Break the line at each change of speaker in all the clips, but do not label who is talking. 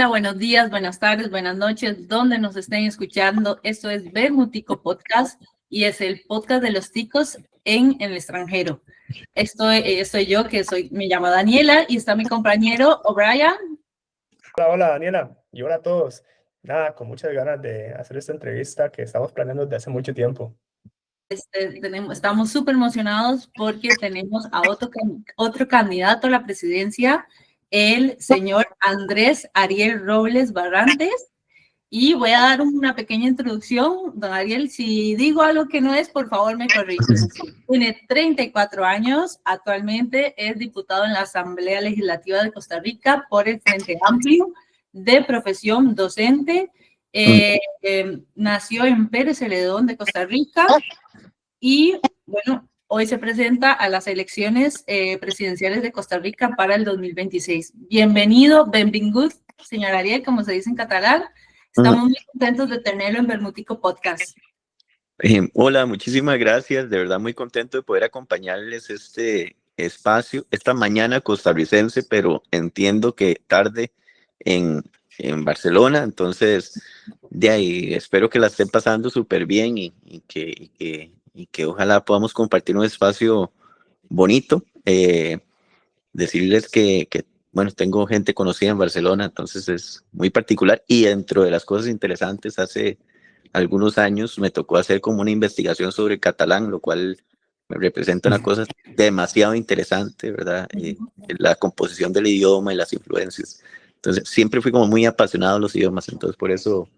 Hola, buenos días, buenas tardes, buenas noches, donde nos estén escuchando. Esto es Bermutico Podcast y es el podcast de los ticos en el extranjero. Estoy yo, me llamo Daniela, y está mi compañero O'Brien.
Hola, Daniela, y hola a todos. Nada, con muchas ganas de hacer esta entrevista que estamos planeando desde hace mucho tiempo.
Estamos súper emocionados porque tenemos a otro candidato a la presidencia, el señor Andrés Ariel Robles Barrantes. Y voy a dar una pequeña introducción. Don Ariel, si digo algo que no es, por favor me corrige. Tiene 34 años, actualmente es diputado en la Asamblea Legislativa de Costa Rica por el Frente Amplio, de profesión docente. Nació en Pérez Celedón de Costa Rica y, bueno, hoy se presenta a las elecciones presidenciales de Costa Rica para el 2026. Bienvenido, benvingut, señor Ariel, como se dice en catalán. Estamos muy contentos de tenerlo en Bermutico Podcast.
Hola, muchísimas gracias. De verdad muy contento de poder acompañarles este espacio, esta mañana costarricense, pero entiendo que tarde en Barcelona. Entonces, de ahí espero que la estén pasando súper bien y que ojalá podamos compartir un espacio bonito. Decirles bueno, tengo gente conocida en Barcelona, entonces es muy particular. Y dentro de las cosas interesantes, hace algunos años me tocó hacer como una investigación sobre el catalán, lo cual me representa una cosa demasiado interesante, ¿verdad? La composición del idioma y las influencias. Entonces, siempre fui como muy apasionado de los idiomas, entonces por eso,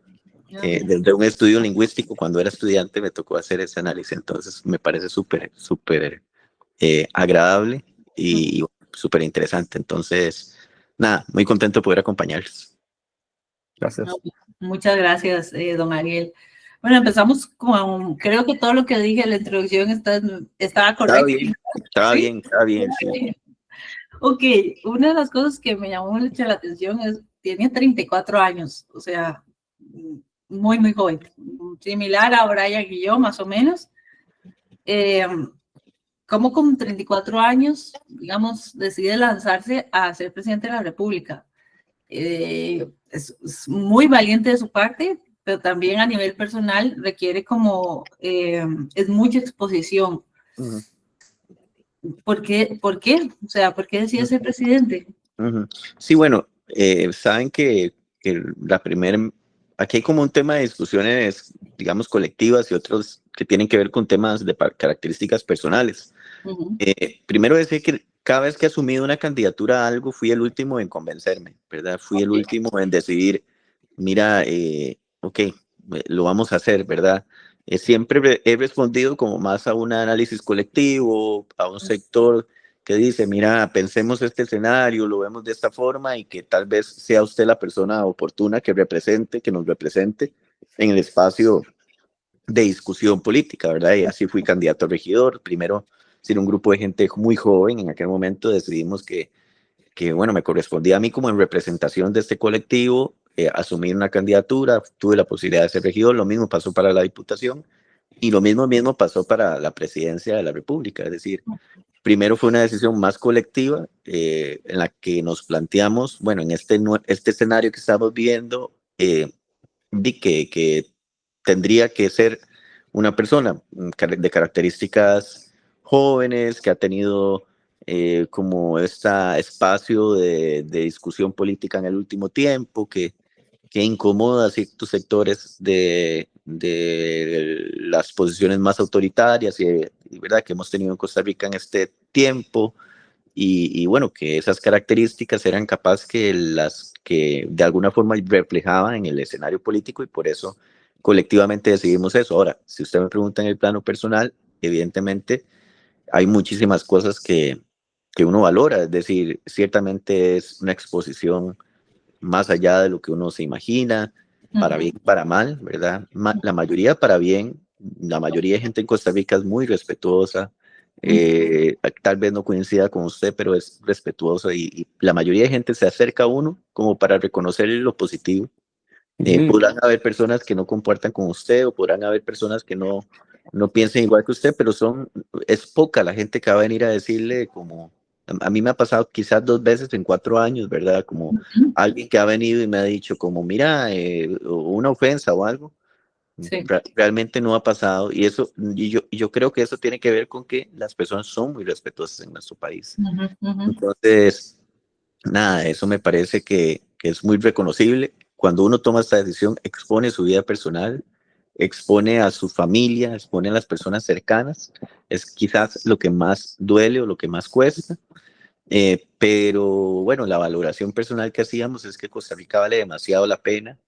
desde un estudio lingüístico, cuando era estudiante, me tocó hacer ese análisis. Entonces, me parece súper agradable y súper interesante. Entonces, nada, muy contento de poder acompañarles.
Gracias.
Muchas gracias, don Ariel. Bueno, empezamos con, creo que todo lo que dije en la introducción estaba correcto.
Estaba bien, sí.
Ok, una de las cosas que me llamó mucho la atención es, tiene 34 años, o sea, muy joven, similar a Brian y yo, más o menos. ¿Cómo con 34 años, digamos, decide lanzarse a ser presidente de la República? Es muy valiente de su parte, pero también a nivel personal requiere es mucha exposición. ¿Por qué? O sea, ¿por qué decide ser presidente?
Sí, bueno, saben que aquí hay como un tema de discusiones, digamos, colectivas y otros que tienen que ver con temas de características personales. Primero decir que cada vez que he asumido una candidatura a algo, fui el último en convencerme, ¿verdad? Fui el último en decidir, mira, ok, lo vamos a hacer, ¿verdad? Siempre he respondido como más a un análisis colectivo, a un sector que dice, mira, pensemos este escenario, lo vemos de esta forma y que tal vez sea usted la persona oportuna que nos represente en el espacio de discusión política, ¿verdad? Y así fui candidato a regidor, primero sin un grupo de gente muy joven. En aquel momento decidimos que bueno, me correspondía a mí como en representación de este colectivo, asumir una candidatura, tuve la posibilidad de ser regidor, lo mismo pasó para la diputación y lo mismo pasó para la presidencia de la República. Es decir, primero fue una decisión más colectiva en la que nos planteamos, bueno, en este escenario que estamos viendo, vi que tendría que ser una persona de características jóvenes, que ha tenido como este espacio de discusión política en el último tiempo, que incomoda a ciertos sectores de las posiciones más autoritarias y verdad que hemos tenido en Costa Rica en este tiempo. Y bueno, que esas características eran capaces que de alguna forma reflejaban en el escenario político, y por eso colectivamente decidimos eso. Ahora, si usted me pregunta en el plano personal, evidentemente hay muchísimas cosas que uno valora, es decir, ciertamente es una exposición más allá de lo que uno se imagina, para bien, para mal, ¿verdad? La mayoría para bien. La mayoría de gente en Costa Rica es muy respetuosa. Tal vez no coincida con usted, pero es respetuosa, y la mayoría de gente se acerca a uno como para reconocer lo positivo. Podrán haber personas que no compartan con usted, o podrán haber personas que no piensen igual que usted, pero es poca la gente que va a venir a decirle como, a mí me ha pasado quizás 2 veces en 4 años, ¿verdad? Como
Ujú.
alguien que ha venido y me ha dicho como, mira, una ofensa o algo.
Sí.
Realmente no ha pasado y yo creo que eso tiene que ver con que las personas son muy respetuosas en nuestro país.
Ujú, ujú.
Entonces, nada, eso me parece que es muy reconocible. Cuando uno toma esta decisión, expone su vida personal, expone a su familia, expone a las personas cercanas. Es quizás lo que más duele o lo que más cuesta. Pero bueno, la valoración personal que hacíamos es que Costa Rica vale demasiado la pena.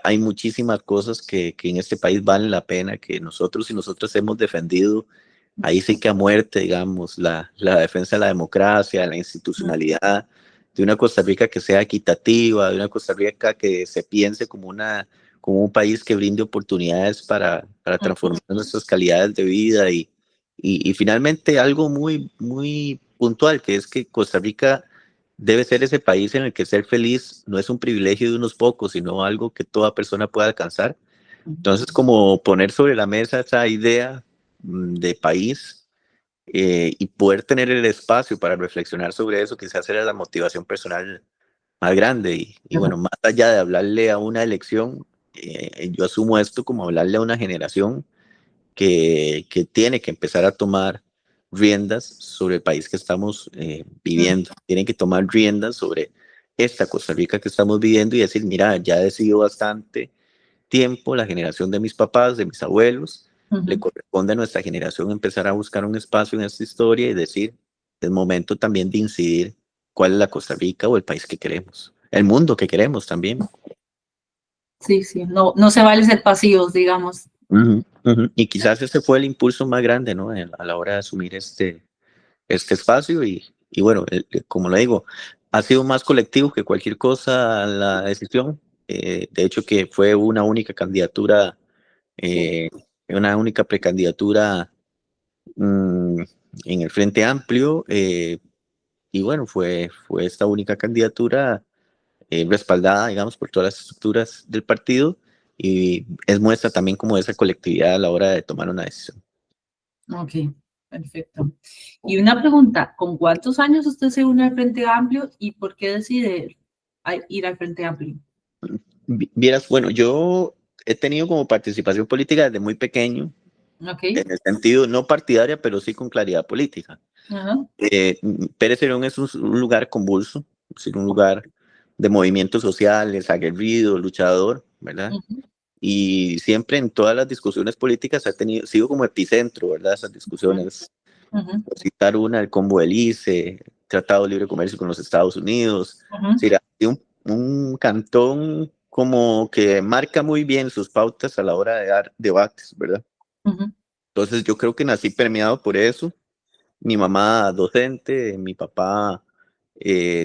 Hay muchísimas cosas que en este país valen la pena, que nosotros y nosotras hemos defendido, ahí sí que a muerte, digamos, la defensa de la democracia, la institucionalidad, de una Costa Rica que sea equitativa, de una Costa Rica que se piense como un país que brinde oportunidades para transformar nuestras calidades de vida y finalmente algo muy, muy puntual, que es que Costa Rica debe ser ese país en el que ser feliz no es un privilegio de unos pocos, sino algo que toda persona pueda alcanzar. Entonces, como poner sobre la mesa esa idea de país y poder tener el espacio para reflexionar sobre eso, quizás era la motivación personal más grande. Y bueno, más allá de hablarle a una elección, yo asumo esto como hablarle a una generación que tiene que empezar a tomar riendas sobre el país que estamos viviendo. Tienen que tomar riendas sobre esta Costa Rica que estamos viviendo y decir, mira, ya he decidido bastante tiempo, la generación de mis papás, de mis abuelos, le
Ujú.
corresponde a nuestra generación empezar a buscar un espacio en esta historia y decir, es momento también de incidir cuál es la Costa Rica o el país que queremos, el mundo que queremos también.
Sí, sí, no, no se vale ser pasivos, digamos.
Ujú, ujú. Y quizás ese fue el impulso más grande, ¿no? A la hora de asumir este espacio y bueno, como le digo, ha sido más colectivo que cualquier cosa la decisión. De hecho, que fue
Sí.
eh, una única precandidatura mm, en el Frente Amplio y bueno, fue esta única candidatura respaldada, digamos, por todas las estructuras del partido y es muestra también como de esa colectividad a la hora de tomar una decisión.
Ok, perfecto. Y una pregunta, ¿con cuántos años usted se une al Frente Amplio y por qué decide ir al Frente Amplio?
Vieras, bueno, yo he tenido como participación política desde muy pequeño,
Ok.
en el sentido no partidaria, pero sí con claridad política.
Ajá.
Pérez Celedón es un lugar convulso, es decir, un lugar de movimientos sociales, aguerrido, luchador, ¿verdad?
Ujú,
Y siempre en todas las discusiones políticas sido como epicentro, ¿verdad? Esas discusiones,
ujú,
por citar una, el Combo del ICE, Tratado de Libre Comercio con los Estados Unidos, es
ujú,
decir, hay un cantón como que marca muy bien sus pautas a la hora de dar debates, ¿verdad?
ujú.
Entonces yo creo que nací permeado por eso. Mi mamá docente, mi papá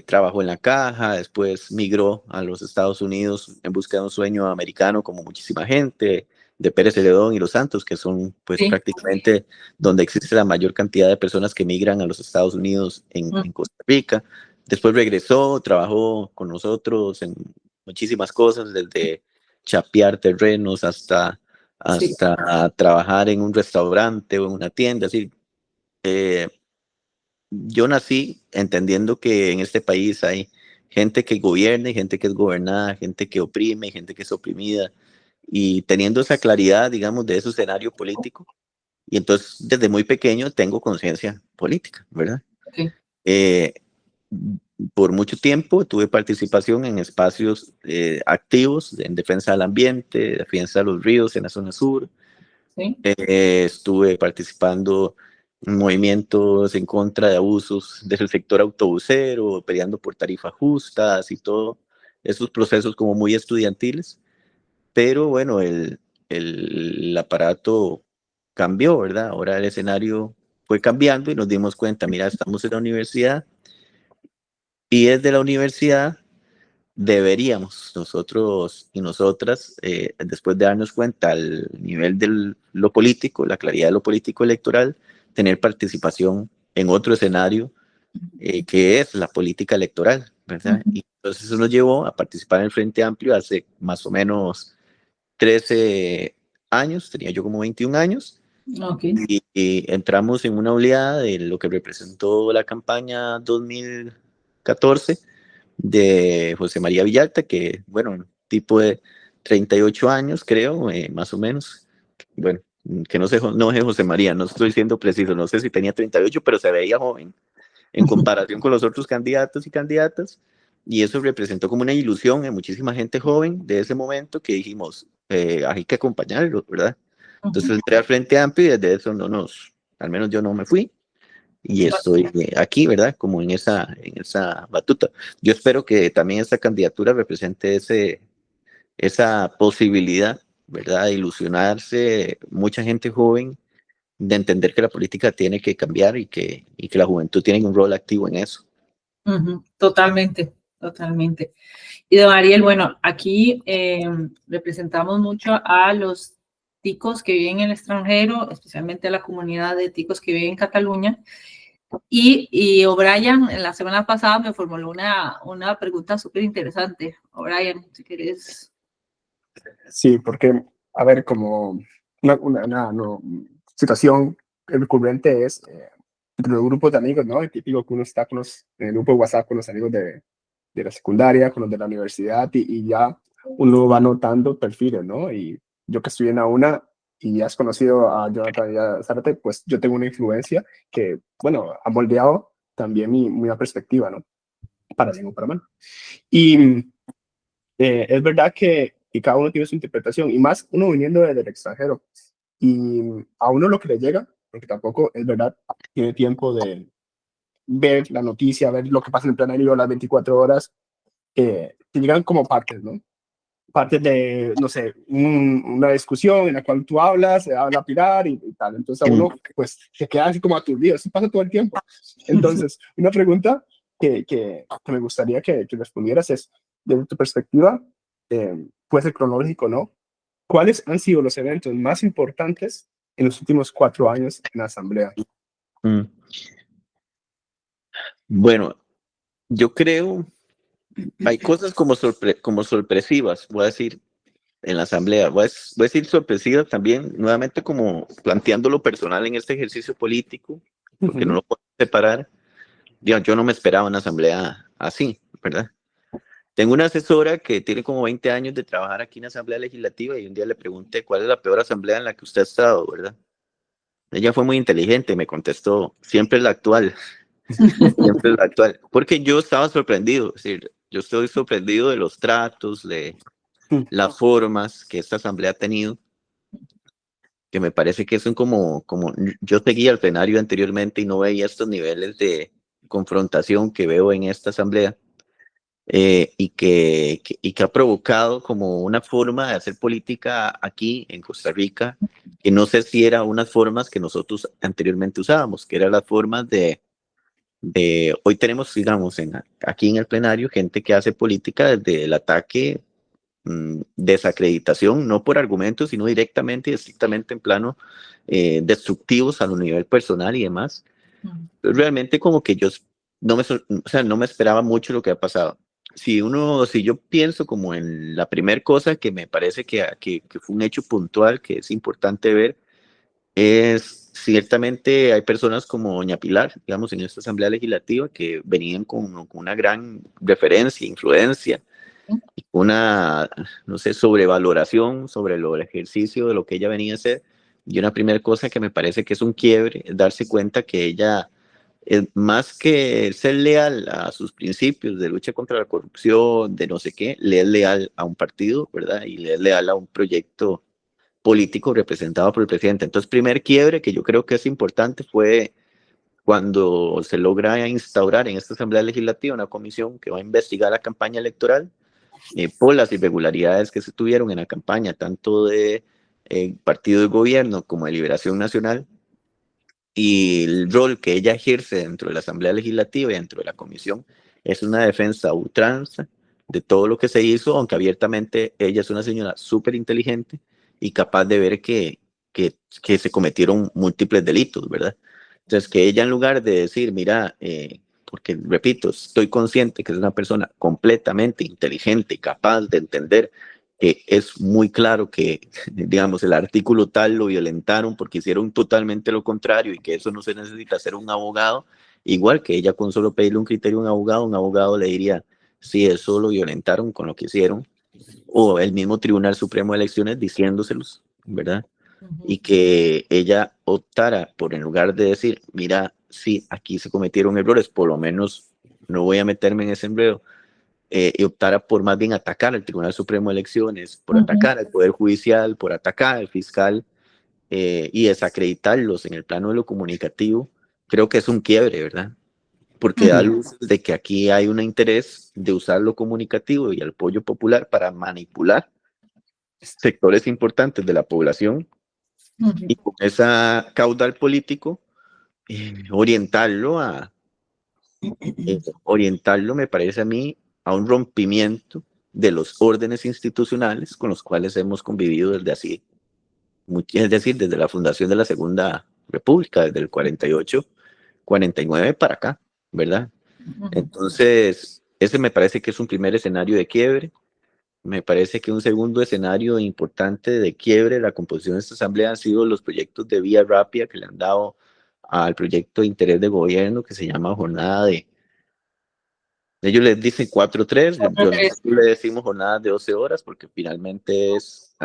trabajó en la caja, después migró a los Estados Unidos en busca de un sueño americano como muchísima gente, de Pérez Celedón y Los Santos, que son pues
Sí.
prácticamente donde existe la mayor cantidad de personas que migran a los Estados Unidos en Costa Rica. Después regresó, trabajó con nosotros en muchísimas cosas, desde chapear terrenos
Sí.
hasta trabajar en un restaurante o en una tienda, así. Eh, yo nací entendiendo que en este país hay gente que gobierna y gente que es gobernada, gente que oprime y gente que es oprimida, y teniendo esa claridad, digamos, de ese escenario político, y entonces desde muy pequeño tengo conciencia política, ¿verdad?
Ok.
Eh, por mucho tiempo tuve participación en espacios activos en defensa del ambiente, defensa de los ríos en la zona sur.
Sí.
Estuve participando en movimientos en contra de abusos del sector autobusero, peleando por tarifas justas y todo esos procesos como muy estudiantiles, pero bueno, el aparato cambió, ¿verdad? Ahora el escenario fue cambiando y nos dimos cuenta, mira, estamos en la universidad y desde la universidad deberíamos nosotros y nosotras, después de darnos cuenta al nivel de lo político, la claridad de lo político electoral, tener participación en otro escenario que es la política electoral, ¿verdad?
Ujú.
Y entonces eso nos llevó a participar en el Frente Amplio hace más o menos 13 años, tenía yo como 21 años,
Ok.
Y entramos en una oleada de lo que representó la campaña 2014 de José María Villalta, que, bueno, tipo de 38 años, creo, más o menos. Bueno, que no sé, no es José María, no estoy siendo preciso, no sé si tenía 38, pero se veía joven en comparación con los otros candidatos y candidatas. Y eso representó como una ilusión en muchísima gente joven de ese momento que dijimos, hay que acompañarlo, ¿verdad? Entonces entré al Frente Amplio y desde eso al menos yo no me fui y estoy aquí, ¿verdad? Como en esa batuta. Yo espero que también esta candidatura represente esa posibilidad, ¿verdad? De ilusionarse mucha gente joven, de entender que la política tiene que cambiar y que la juventud tiene un rol activo en eso.
Totalmente, totalmente. Y don Ariel, bueno, aquí representamos mucho a los ticos que viven en el extranjero, especialmente a la comunidad de ticos que viven en Cataluña. Y O'Brien, en la semana pasada me formuló una pregunta súper interesante. O'Brien, si querés.
Sí, porque, a ver, como una situación recurrente es entre los grupos de amigos, ¿no? El típico que uno está en el grupo de WhatsApp con los amigos de la secundaria, con los de la universidad, y ya uno va notando perfiles, ¿no? Y yo que estoy en la UNA y has conocido a Jonathan y a Zárate, pues yo tengo una influencia que, bueno, ha moldeado también mi perspectiva, ¿no? Para bien o para mal. Y es verdad que cada uno tiene su interpretación, y más uno viniendo desde el extranjero. Y a uno lo que le llega, porque tampoco es verdad, tiene tiempo de ver la noticia, ver lo que pasa en el plenario las 24 horas, que llegan como partes, ¿no? Partes de, no sé, una discusión en la cual tú hablas, se habla Pilar y tal. Entonces a uno, pues, se queda así como aturdido. Eso pasa todo el tiempo. Entonces, una pregunta que me gustaría que respondieras es, desde tu perspectiva, puede ser cronológico, ¿no? ¿Cuáles han sido los eventos más importantes en los últimos 4 años en la Asamblea?
Bueno, yo creo, hay cosas como sorpresivas, voy a decir, en la Asamblea. Voy a decir sorpresivas también, nuevamente como planteando lo personal en este ejercicio político, porque no lo puedo separar. Yo no me esperaba una Asamblea así, ¿verdad? Tengo una asesora que tiene como 20 años de trabajar aquí en la Asamblea Legislativa y un día le pregunté cuál es la peor asamblea en la que usted ha estado, ¿verdad? Ella fue muy inteligente, me contestó, siempre es la actual, siempre es la actual, porque yo estaba sorprendido, es decir, yo estoy sorprendido de los tratos, de las formas que esta asamblea ha tenido, que me parece que son como yo seguía el plenario anteriormente y no veía estos niveles de confrontación que veo en esta asamblea. Y que ha provocado como una forma de hacer política aquí en Costa Rica, que no sé si era unas formas que nosotros anteriormente usábamos, que eran las formas hoy tenemos, digamos, aquí en el plenario, gente que hace política desde el ataque, desacreditación, no por argumentos, sino directamente y estrictamente en plano destructivos a lo nivel personal y demás. Realmente como que yo no me esperaba mucho lo que ha pasado. Si yo pienso como en la primera cosa que me parece que fue un hecho puntual que es importante ver, es ciertamente hay personas como doña Pilar, digamos, en esta Asamblea Legislativa que venían con una gran referencia, influencia, una, no sé, sobrevaloración sobre el ejercicio de lo que ella venía a hacer. Y una primera cosa que me parece que es un quiebre es darse cuenta que ella, más que ser leal a sus principios de lucha contra la corrupción, de no sé qué, le es leal a un partido, ¿verdad? Y le es leal a un proyecto político representado por el presidente. Entonces, primer quiebre que yo creo que es importante fue cuando se logra instaurar en esta Asamblea Legislativa una comisión que va a investigar la campaña electoral por las irregularidades que se tuvieron en la campaña, tanto de partido de gobierno como de Liberación Nacional, y el rol que ella ejerce dentro de la Asamblea Legislativa y dentro de la comisión es una defensa a ultranza de todo lo que se hizo, aunque abiertamente ella es una señora súper inteligente y capaz de ver que se cometieron múltiples delitos, ¿verdad? Entonces, que ella en lugar de decir, mira, porque repito, estoy consciente que es una persona completamente inteligente y capaz de entender es muy claro que, digamos, el artículo tal lo violentaron porque hicieron totalmente lo contrario y que eso no se necesita ser un abogado, igual que ella con solo pedirle un criterio a un abogado le diría, sí, eso lo violentaron con lo que hicieron, o el mismo Tribunal Supremo de Elecciones diciéndoselos, ¿verdad? Y que ella optara por, en lugar de decir, mira, sí, aquí se cometieron errores, por lo menos no voy a meterme en ese enredo, y optara por más bien atacar al Tribunal Supremo de Elecciones, por atacar al Poder Judicial, por atacar al fiscal, y desacreditarlos en el plano de lo comunicativo, creo que es un quiebre, ¿verdad? Porque da luz de que aquí hay un interés de usar lo comunicativo y el apoyo popular para manipular sectores importantes de la población y con esa caudal político orientarlo, me parece a mí, a un rompimiento de los órdenes institucionales con los cuales hemos convivido desde así, es decir, desde la fundación de la Segunda República, desde el 48, 49 para acá, ¿verdad? Entonces, ese me parece que es un primer escenario de quiebre. Me parece que un segundo escenario importante de quiebre de la composición de esta asamblea han sido los proyectos de vía rápida que le han dado al proyecto de interés de gobierno que se llama jornada de, ellos les dicen 4-3, nosotros le decimos jornadas de 12 horas porque finalmente es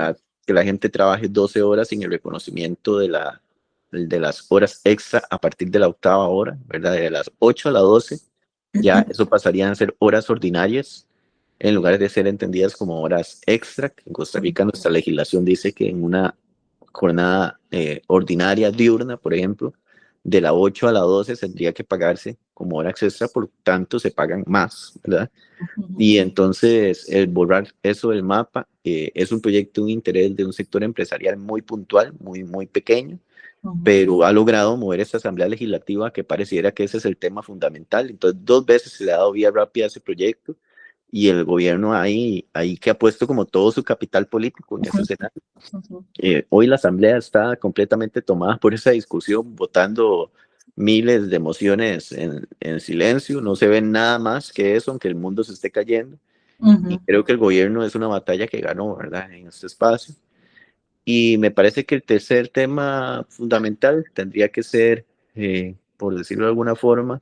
que la gente trabaje 12 horas sin el reconocimiento de las horas extra a partir de la 8ª hora, ¿verdad? De las 8 a las 12, ya eso pasarían a ser horas ordinarias en lugar de ser entendidas como horas extra, que en Costa Rica nuestra legislación dice que en una jornada ordinaria diurna, por ejemplo, de la 8 a la 12 tendría que pagarse como horas extra, por tanto se pagan más, ¿verdad? Y entonces el borrar eso del mapa es un proyecto, un interés de un sector empresarial muy puntual, muy pequeño, pero ha logrado mover esta asamblea legislativa que pareciera que ese es el tema fundamental. Entonces 2 veces se le ha dado vía rápida a ese proyecto y el gobierno ahí que ha puesto como todo su capital político en ese escenario. Hoy la asamblea está completamente tomada por esa discusión, votando miles de mociones en silencio, no se ve nada más que eso, aunque el mundo se esté cayendo. Y creo que el gobierno es una batalla que ganó, ¿verdad? En este espacio. Y me parece que el tercer tema fundamental tendría que ser, por decirlo de alguna forma,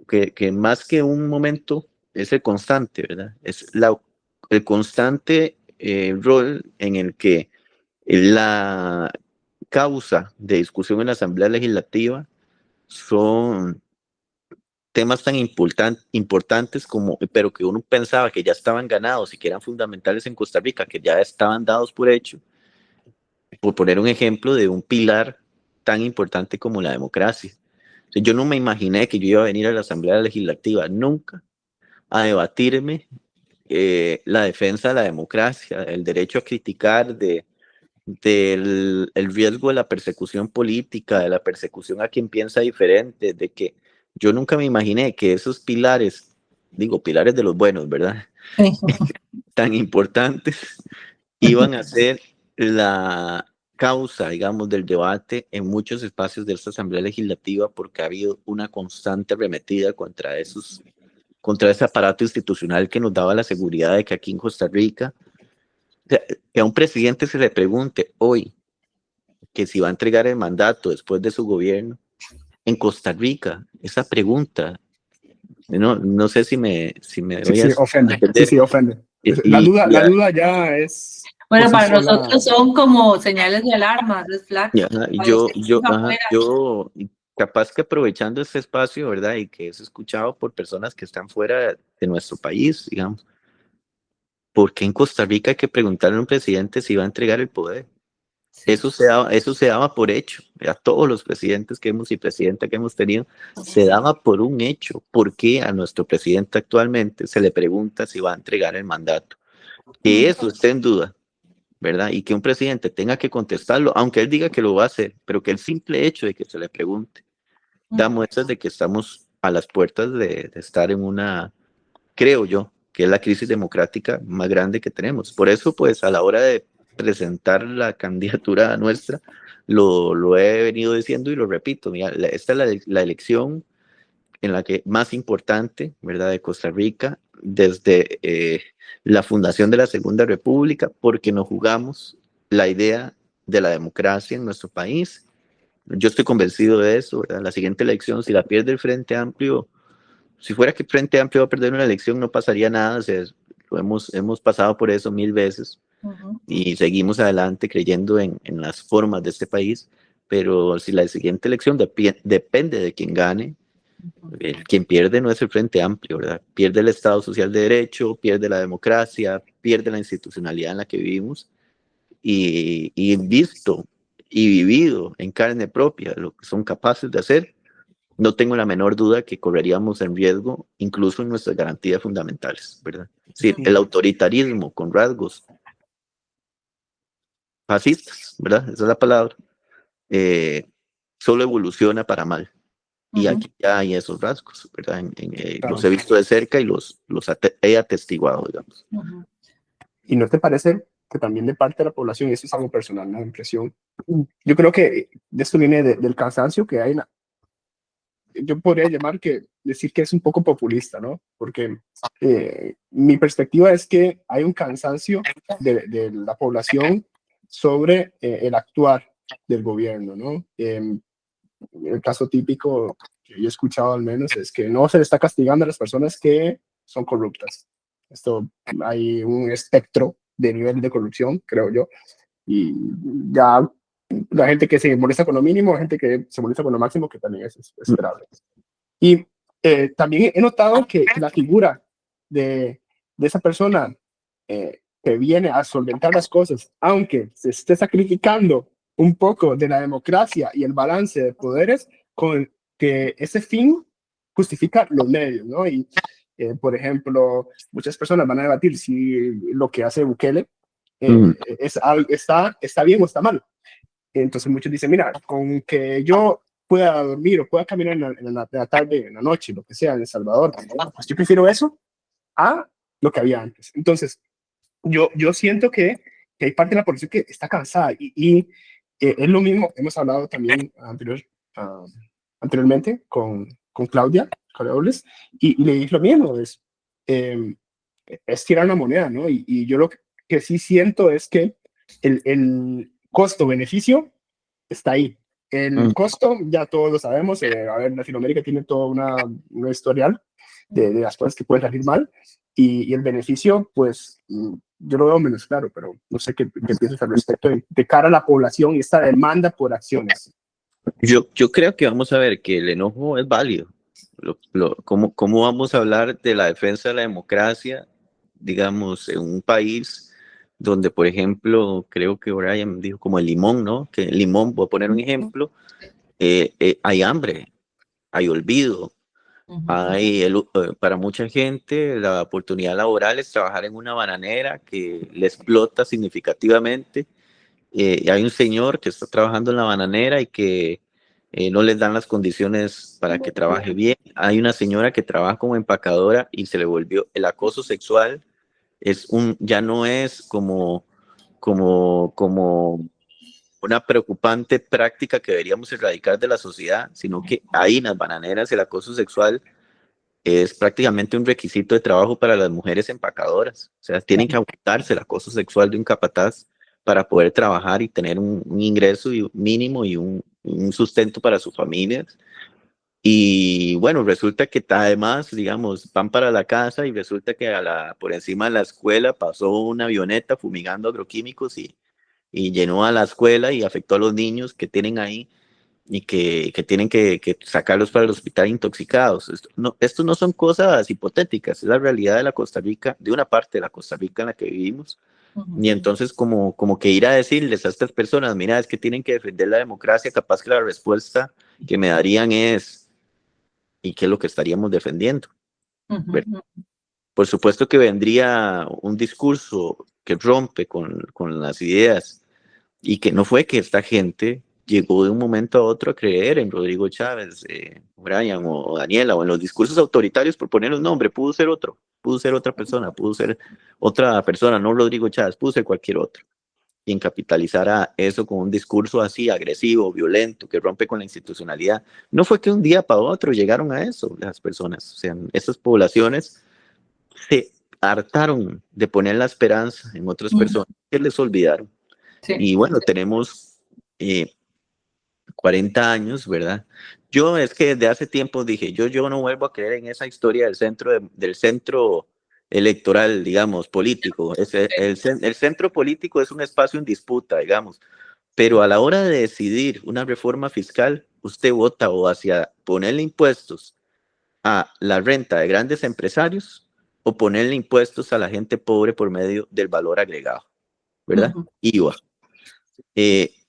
que más que un momento es el constante, ¿verdad? Es el constante rol en el que la causa de discusión en la Asamblea Legislativa son temas tan importantes como, pero que uno pensaba que ya estaban ganados y que eran fundamentales en Costa Rica, que ya estaban dados por hecho, por poner un ejemplo de un pilar tan importante como la democracia. O sea, yo no me imaginé que yo iba a venir a la Asamblea Legislativa nunca a debatirme la defensa de la democracia, el derecho a criticar del el riesgo de la persecución política, de la persecución a quien piensa diferente, de que yo nunca me imaginé que esos pilares, digo, pilares de los buenos, ¿verdad? Tan importantes, iban a ser la causa, digamos, del debate en muchos espacios de esta Asamblea Legislativa, porque ha habido una constante arremetida contra ese aparato institucional que nos daba la seguridad de que aquí en Costa Rica, que a un presidente se le pregunte hoy que si va a entregar el mandato después de su gobierno, en Costa Rica, esa pregunta, no sé si me
Sí, ofende. Sí, ofende. La duda ya es...
Bueno, para nosotros son como señales de alarma, red flags.
Yo, capaz que aprovechando este espacio, ¿verdad? Y que es escuchado por personas que están fuera de nuestro país, digamos, ¿por qué en Costa Rica hay que preguntarle a un presidente si va a entregar el poder? Sí. Eso se daba por hecho. A todos los presidentes que hemos y presidenta que hemos tenido, se daba por un hecho. ¿Por qué a nuestro presidente actualmente se le pregunta si va a entregar el mandato? Que eso esté en duda, ¿verdad? Y que un presidente tenga que contestarlo, aunque él diga que lo va a hacer, pero que el simple hecho de que se le pregunte da muestras de que estamos a las puertas de estar en una, creo yo, que es la crisis democrática más grande que tenemos. Por eso, pues, a la hora de presentar la candidatura nuestra, lo he venido diciendo y lo repito. Mira, esta es la elección en la que más importante, ¿verdad?, de Costa Rica, desde la fundación de la Segunda República, porque nos jugamos la idea de la democracia en nuestro país. Yo estoy convencido de eso, ¿verdad? La siguiente elección, si la pierde el Frente Amplio, si fuera que el Frente Amplio va a perder una elección, no pasaría nada. O sea, hemos pasado por eso 1000 veces y seguimos adelante creyendo en las formas de este país. Pero si la siguiente elección depende de quien gane, quien pierde no es el Frente Amplio, ¿verdad? Pierde el Estado Social de Derecho, pierde la democracia, pierde la institucionalidad en la que vivimos, y visto y vivido en carne propia lo que son capaces de hacer, no tengo la menor duda que correríamos en riesgo incluso en nuestras garantías fundamentales, ¿verdad? Sí, el autoritarismo con rasgos fascistas, ¿verdad? Esa es la palabra. Solo evoluciona para mal. Y aquí ya hay esos rasgos, ¿verdad?
Claro.
Los he visto de cerca y los he atestiguado, digamos.
¿Y no te parece que también de parte de la población, y eso es algo personal, una impresión, yo creo que de esto viene del cansancio que hay, yo podría decir que es un poco populista, ¿no? Porque mi perspectiva es que hay un cansancio de la población sobre el actuar del gobierno, ¿no? El caso típico que yo he escuchado al menos es que no se le está castigando a las personas que son corruptas. Esto, hay un espectro de nivel de corrupción, creo yo, y ya la gente que se molesta con lo mínimo, gente que se molesta con lo máximo, que también es esperable. Y también he notado que la figura de esa persona que viene a solventar las cosas, aunque se esté sacrificando un poco de la democracia y el balance de poderes, con que ese fin justifica los medios, ¿no? Y, por ejemplo, muchas personas van a debatir si lo que hace Bukele está bien o está mal. Entonces muchos dicen, mira, con que yo pueda dormir o pueda caminar en la tarde, en la noche, lo que sea, en El Salvador, pues yo prefiero eso a lo que había antes. Entonces, yo siento que hay parte de la población que está cansada y es lo mismo, hemos hablado también anteriormente con Claudia Robles y le dije lo mismo, es tirar una moneda, ¿no? Y yo lo que sí siento es que el costo-beneficio está ahí. El costo, ya todos lo sabemos, a ver, Latinoamérica tiene toda una historial de las cosas que pueden salir mal, y el beneficio, pues, yo lo veo menos claro, pero no sé qué piensas al respecto de cara a la población y esta demanda por acciones.
Yo creo que vamos a ver que el enojo es válido. ¿Cómo vamos a hablar de la defensa de la democracia, digamos, en un país donde, por ejemplo, creo que Brian dijo como el limón, ¿no? Que el limón, voy a poner un ejemplo, hay hambre, hay olvido, para mucha gente la oportunidad laboral es trabajar en una bananera que le explota significativamente. Hay un señor que está trabajando en la bananera y que no les dan las condiciones para que trabaje bien. Hay una señora que trabaja como empacadora y se le volvió el acoso sexual. Ya no es como una preocupante práctica que deberíamos erradicar de la sociedad, sino que ahí en las bananeras el acoso sexual es prácticamente un requisito de trabajo para las mujeres empacadoras. O sea, tienen que aguantarse el acoso sexual de un capataz para poder trabajar y tener un ingreso mínimo y un sustento para sus familias. Y bueno, resulta que además, digamos, van para la casa y resulta que por encima de la escuela pasó una avioneta fumigando agroquímicos y llenó a la escuela y afectó a los niños que tienen ahí y que tienen que sacarlos para el hospital intoxicados. Esto no son cosas hipotéticas, es la realidad de la Costa Rica, de una parte de la Costa Rica en la que vivimos. Y entonces como que ir a decirles a estas personas, mira, es que tienen que defender la democracia, capaz que la respuesta que me darían es, ¿y qué es lo que estaríamos defendiendo? Por supuesto que vendría un discurso que rompe con las ideas y que no fue que esta gente llegó de un momento a otro a creer en Rodrigo Chávez, Brian o Daniela, o en los discursos autoritarios, por poner un nombre, pudo ser otro, pudo ser otra persona, no Rodrigo Chávez, pudo ser cualquier otro. Quien capitalizara eso con un discurso así agresivo, violento, que rompe con la institucionalidad. No fue que un día para otro llegaron a eso las personas, o sea, estas poblaciones se hartaron de poner la esperanza en otras personas que les olvidaron.
Sí.
Y bueno, tenemos 40 años, ¿verdad? Yo es que desde hace tiempo dije, yo no vuelvo a creer en esa historia del centro electoral, digamos, político. El centro político es un espacio en disputa, digamos, pero a la hora de decidir una reforma fiscal, usted vota o hacia ponerle impuestos a la renta de grandes empresarios o ponerle impuestos a la gente pobre por medio del valor agregado, ¿verdad? IVA.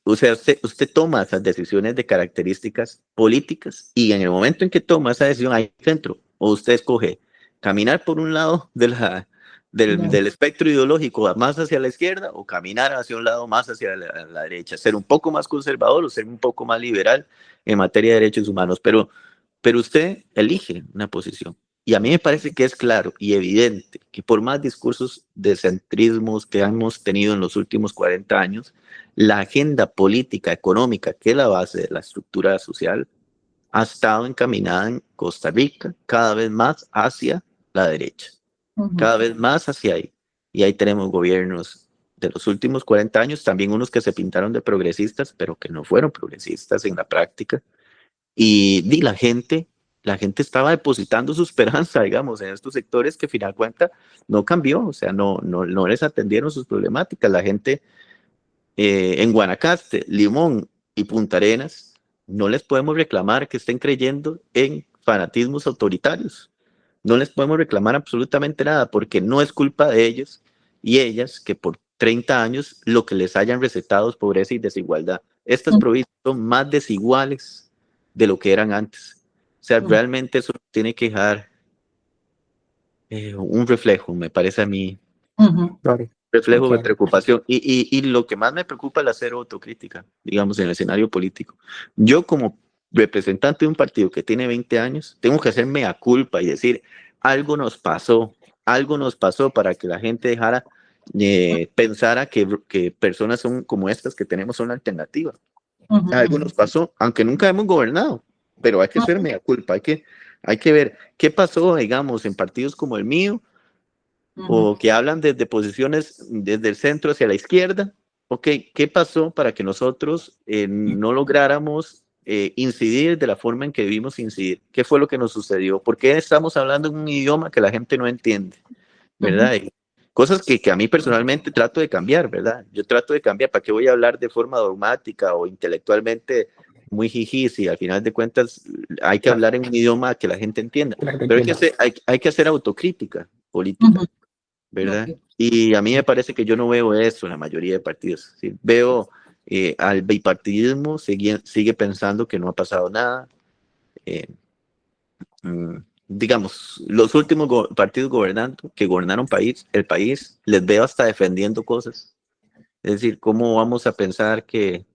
O sea, usted toma esas decisiones de características políticas y en el momento en que toma esa decisión hay centro, o usted escoge caminar por un lado del espectro ideológico más hacia la izquierda o caminar hacia un lado más hacia la derecha, ser un poco más conservador o ser un poco más liberal en materia de derechos humanos, pero usted elige una posición. Y a mí me parece que es claro y evidente que por más discursos de centrismos que hemos tenido en los últimos 40 años, la agenda política, económica, que es la base de la estructura social, ha estado encaminada en Costa Rica cada vez más hacia la derecha, cada vez más hacia ahí. Y ahí tenemos gobiernos de los últimos 40 años, también unos que se pintaron de progresistas, pero que no fueron progresistas en la práctica. Y la gente estaba depositando su esperanza, digamos, en estos sectores que, al final de cuentas, no cambió, o sea, no les atendieron sus problemáticas. La gente en Guanacaste, Limón y Punta Arenas, no les podemos reclamar que estén creyendo en fanatismos autoritarios. No les podemos reclamar absolutamente nada porque no es culpa de ellos y ellas que por 30 años lo que les hayan recetado es pobreza y desigualdad. Estas provincias son más desiguales de lo que eran antes. O sea, realmente eso tiene que dejar un reflejo, me parece a mí, reflejo de preocupación. Y lo que más me preocupa es la cero autocrítica, digamos, en el escenario político. Yo como representante de un partido que tiene 20 años, tengo que hacerme a culpa y decir, algo nos pasó para que la gente dejara, pensara que personas como estas que tenemos son la alternativa. Algo nos pasó, aunque nunca hemos gobernado, pero hay que ser mea culpa, hay que ver qué pasó, digamos, en partidos como el mío, o que hablan desde posiciones desde el centro hacia la izquierda. Ok, ¿qué pasó para que nosotros no lográramos incidir de la forma en que debimos incidir? ¿Qué fue lo que nos sucedió? ¿Por qué estamos hablando en un idioma que la gente no entiende? ¿Verdad? Cosas que a mí personalmente trato de cambiar, ¿verdad? Yo trato de cambiar. ¿Para qué voy a hablar de forma dogmática o intelectualmente muy jiji si al final de cuentas hay que hablar en un idioma que la gente entienda? Pero hay que hacer autocrítica política, ¿verdad? Y a mí me parece que yo no veo eso en la mayoría de partidos. ¿Sí? Veo al bipartidismo sigue pensando que no ha pasado nada. Digamos, los últimos partidos gobernando, que gobernaron el país, les veo hasta defendiendo cosas. Es decir, ¿cómo vamos a pensar que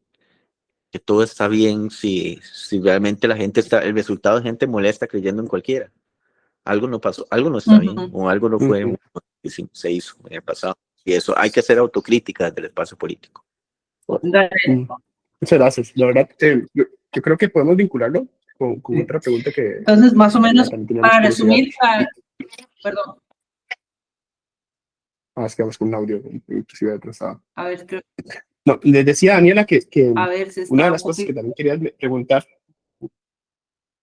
todo está bien si realmente el resultado de gente molesta creyendo en cualquiera? Algo no pasó, algo no está bien, o algo no fue se hizo en el pasado. Y eso, hay que hacer autocrítica del espacio político.
Muchas gracias. La verdad, yo creo que podemos vincularlo con otra pregunta que...
Entonces, más o menos, para resumir, perdón.
Es que vamos con un audio inclusive atrasado.
A ver, creo.
No, les decía a Daniela que
A ver, si
una de las cosas que también quería preguntar...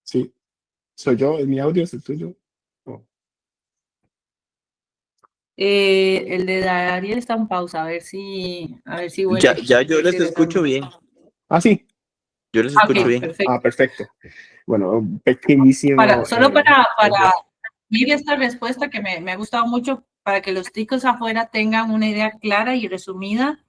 Sí, ¿soy yo? ¿Es mi audio? ¿Es el tuyo? Oh.
El de Ariel está en pausa, a ver si vuelve.
Ya yo les escucho bien.
Sí.
Yo les escucho bien.
Perfecto. Perfecto. Bueno, pequeñísimo.
Solo para ir esta respuesta que me ha gustado mucho, para que los ticos afuera tengan una idea clara y resumida.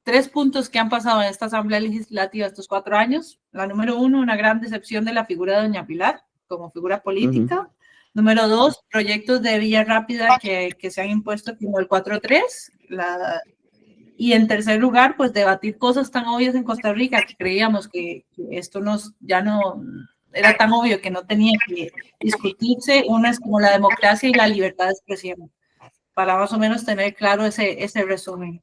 3 puntos que han pasado en esta Asamblea Legislativa estos 4 años. La número 1, una gran decepción de la figura de doña Pilar como figura política. Número 2, proyectos de vía rápida que se han impuesto como el 4.3. Y en tercer lugar, pues debatir cosas tan obvias en Costa Rica que creíamos que esto ya no era tan obvio que no tenía que discutirse. Una es como la democracia y la libertad de expresión, para más o menos tener claro ese resumen.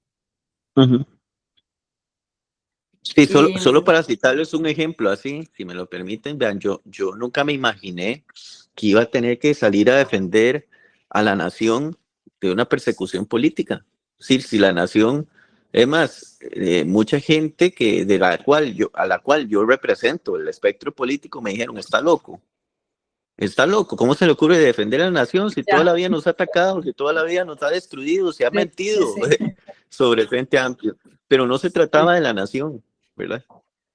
Sí, solo para citarles un ejemplo así, si me lo permiten, vean, yo nunca me imaginé que iba a tener que salir a defender a la nación de una persecución política. Sí, si la nación, es más, mucha gente a la cual yo represento el espectro político me dijeron, está loco, ¿cómo se le ocurre defender a la nación si toda la vida nos ha atacado, si toda la vida nos ha destruido, se ha mentido sobre el Frente Amplio? Pero no se trataba de la nación, ¿verdad?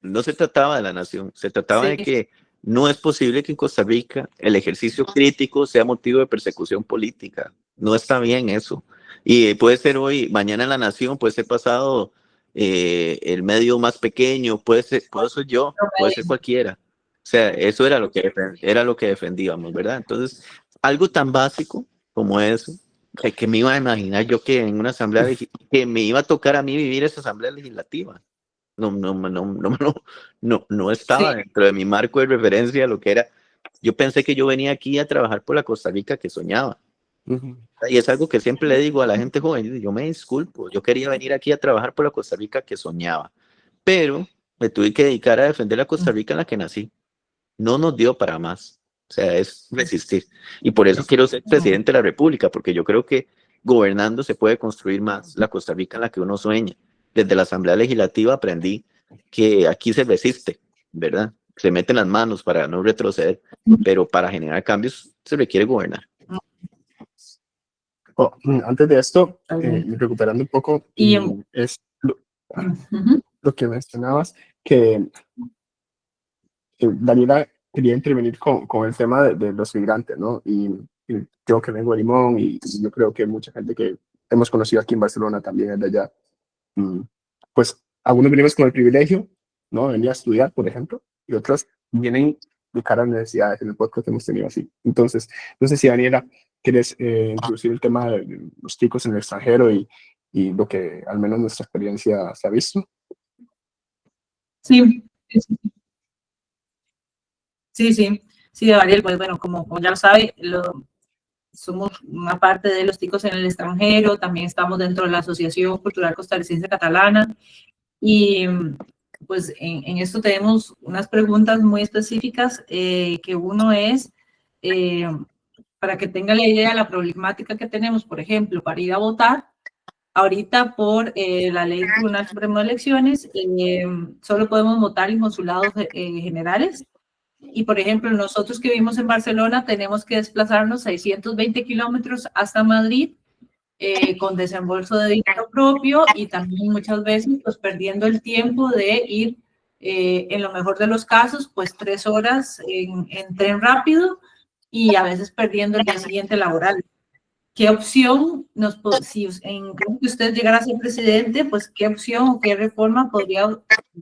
No se trataba de la nación, se trataba de que no es posible que en Costa Rica el ejercicio crítico sea motivo de persecución política. No está bien eso. Y puede ser hoy, mañana en la nación, puede ser pasado el medio más pequeño, puede ser yo, puede ser cualquiera. O sea, eso era lo que defendíamos, ¿verdad? Entonces, algo tan básico como eso, que me iba a imaginar yo que en una asamblea, que me iba a tocar a mí vivir esa asamblea legislativa. No estaba dentro de mi marco de referencia lo que era. Yo pensé que yo venía aquí a trabajar por la Costa Rica que soñaba. Y es algo que siempre le digo a la gente joven, yo me disculpo, yo quería venir aquí a trabajar por la Costa Rica que soñaba, pero me tuve que dedicar a defender la Costa Rica en la que nací. No nos dio para más, o sea, es resistir. Y por eso quiero ser presidente de la República, porque yo creo que gobernando se puede construir más la Costa Rica en la que uno sueña. Desde la Asamblea Legislativa aprendí que aquí se resiste, ¿verdad? Se meten las manos para no retroceder, pero para generar cambios se requiere gobernar.
Antes de esto, recuperando un poco, es lo que mencionabas, que Daniela quería intervenir con el tema de los migrantes, ¿no? Y yo que vengo de Limón y yo creo que mucha gente que hemos conocido aquí en Barcelona también es de allá, pues algunos venimos con el privilegio, ¿no? Venir a estudiar, por ejemplo, y otros vienen de cara a necesidades. En el podcast que hemos tenido así. Entonces, no sé si Daniela, quieres introducir el tema de los chicos en el extranjero y lo que al menos nuestra experiencia se ha visto.
Sí. Sí, Gabriel, pues bueno, como ya lo sabe, somos una parte de los ticos en el extranjero, también estamos dentro de la Asociación Cultural Costarricense Catalana y pues en esto tenemos unas preguntas muy específicas, que uno es, para que tenga la idea de la problemática que tenemos, por ejemplo, para ir a votar, ahorita por la ley del Tribunal Supremo de Elecciones, solo podemos votar en consulados generales. Y, por ejemplo, nosotros que vivimos en Barcelona tenemos que desplazarnos 620 kilómetros hasta Madrid con desembolso de dinero propio y también muchas veces pues perdiendo el tiempo de ir, en lo mejor de los casos, pues 3 horas en tren rápido y a veces perdiendo el día siguiente laboral. ¿Qué opción si en caso que usted llegara a ser presidente, pues qué opción o qué reforma podría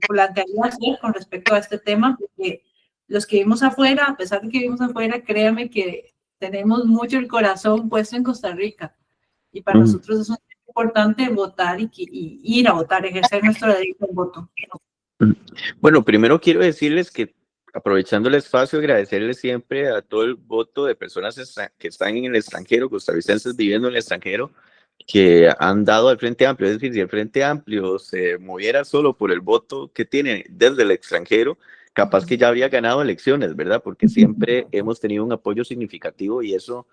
plantear hacer con respecto a este tema? Porque los que vivimos afuera, a pesar de que vivimos afuera, créanme que tenemos mucho el corazón puesto en Costa Rica. Y para nosotros es muy importante votar y ir a votar, ejercer nuestro derecho al voto.
Bueno, primero quiero decirles que, aprovechando el espacio, agradecerles siempre a todo el voto de personas que están en el extranjero, costarricenses viviendo en el extranjero, que han dado al Frente Amplio. Es decir, si el Frente Amplio se moviera solo por el voto que tiene desde el extranjero, capaz que ya habría ganado elecciones, ¿verdad? Porque siempre hemos tenido un apoyo significativo y eso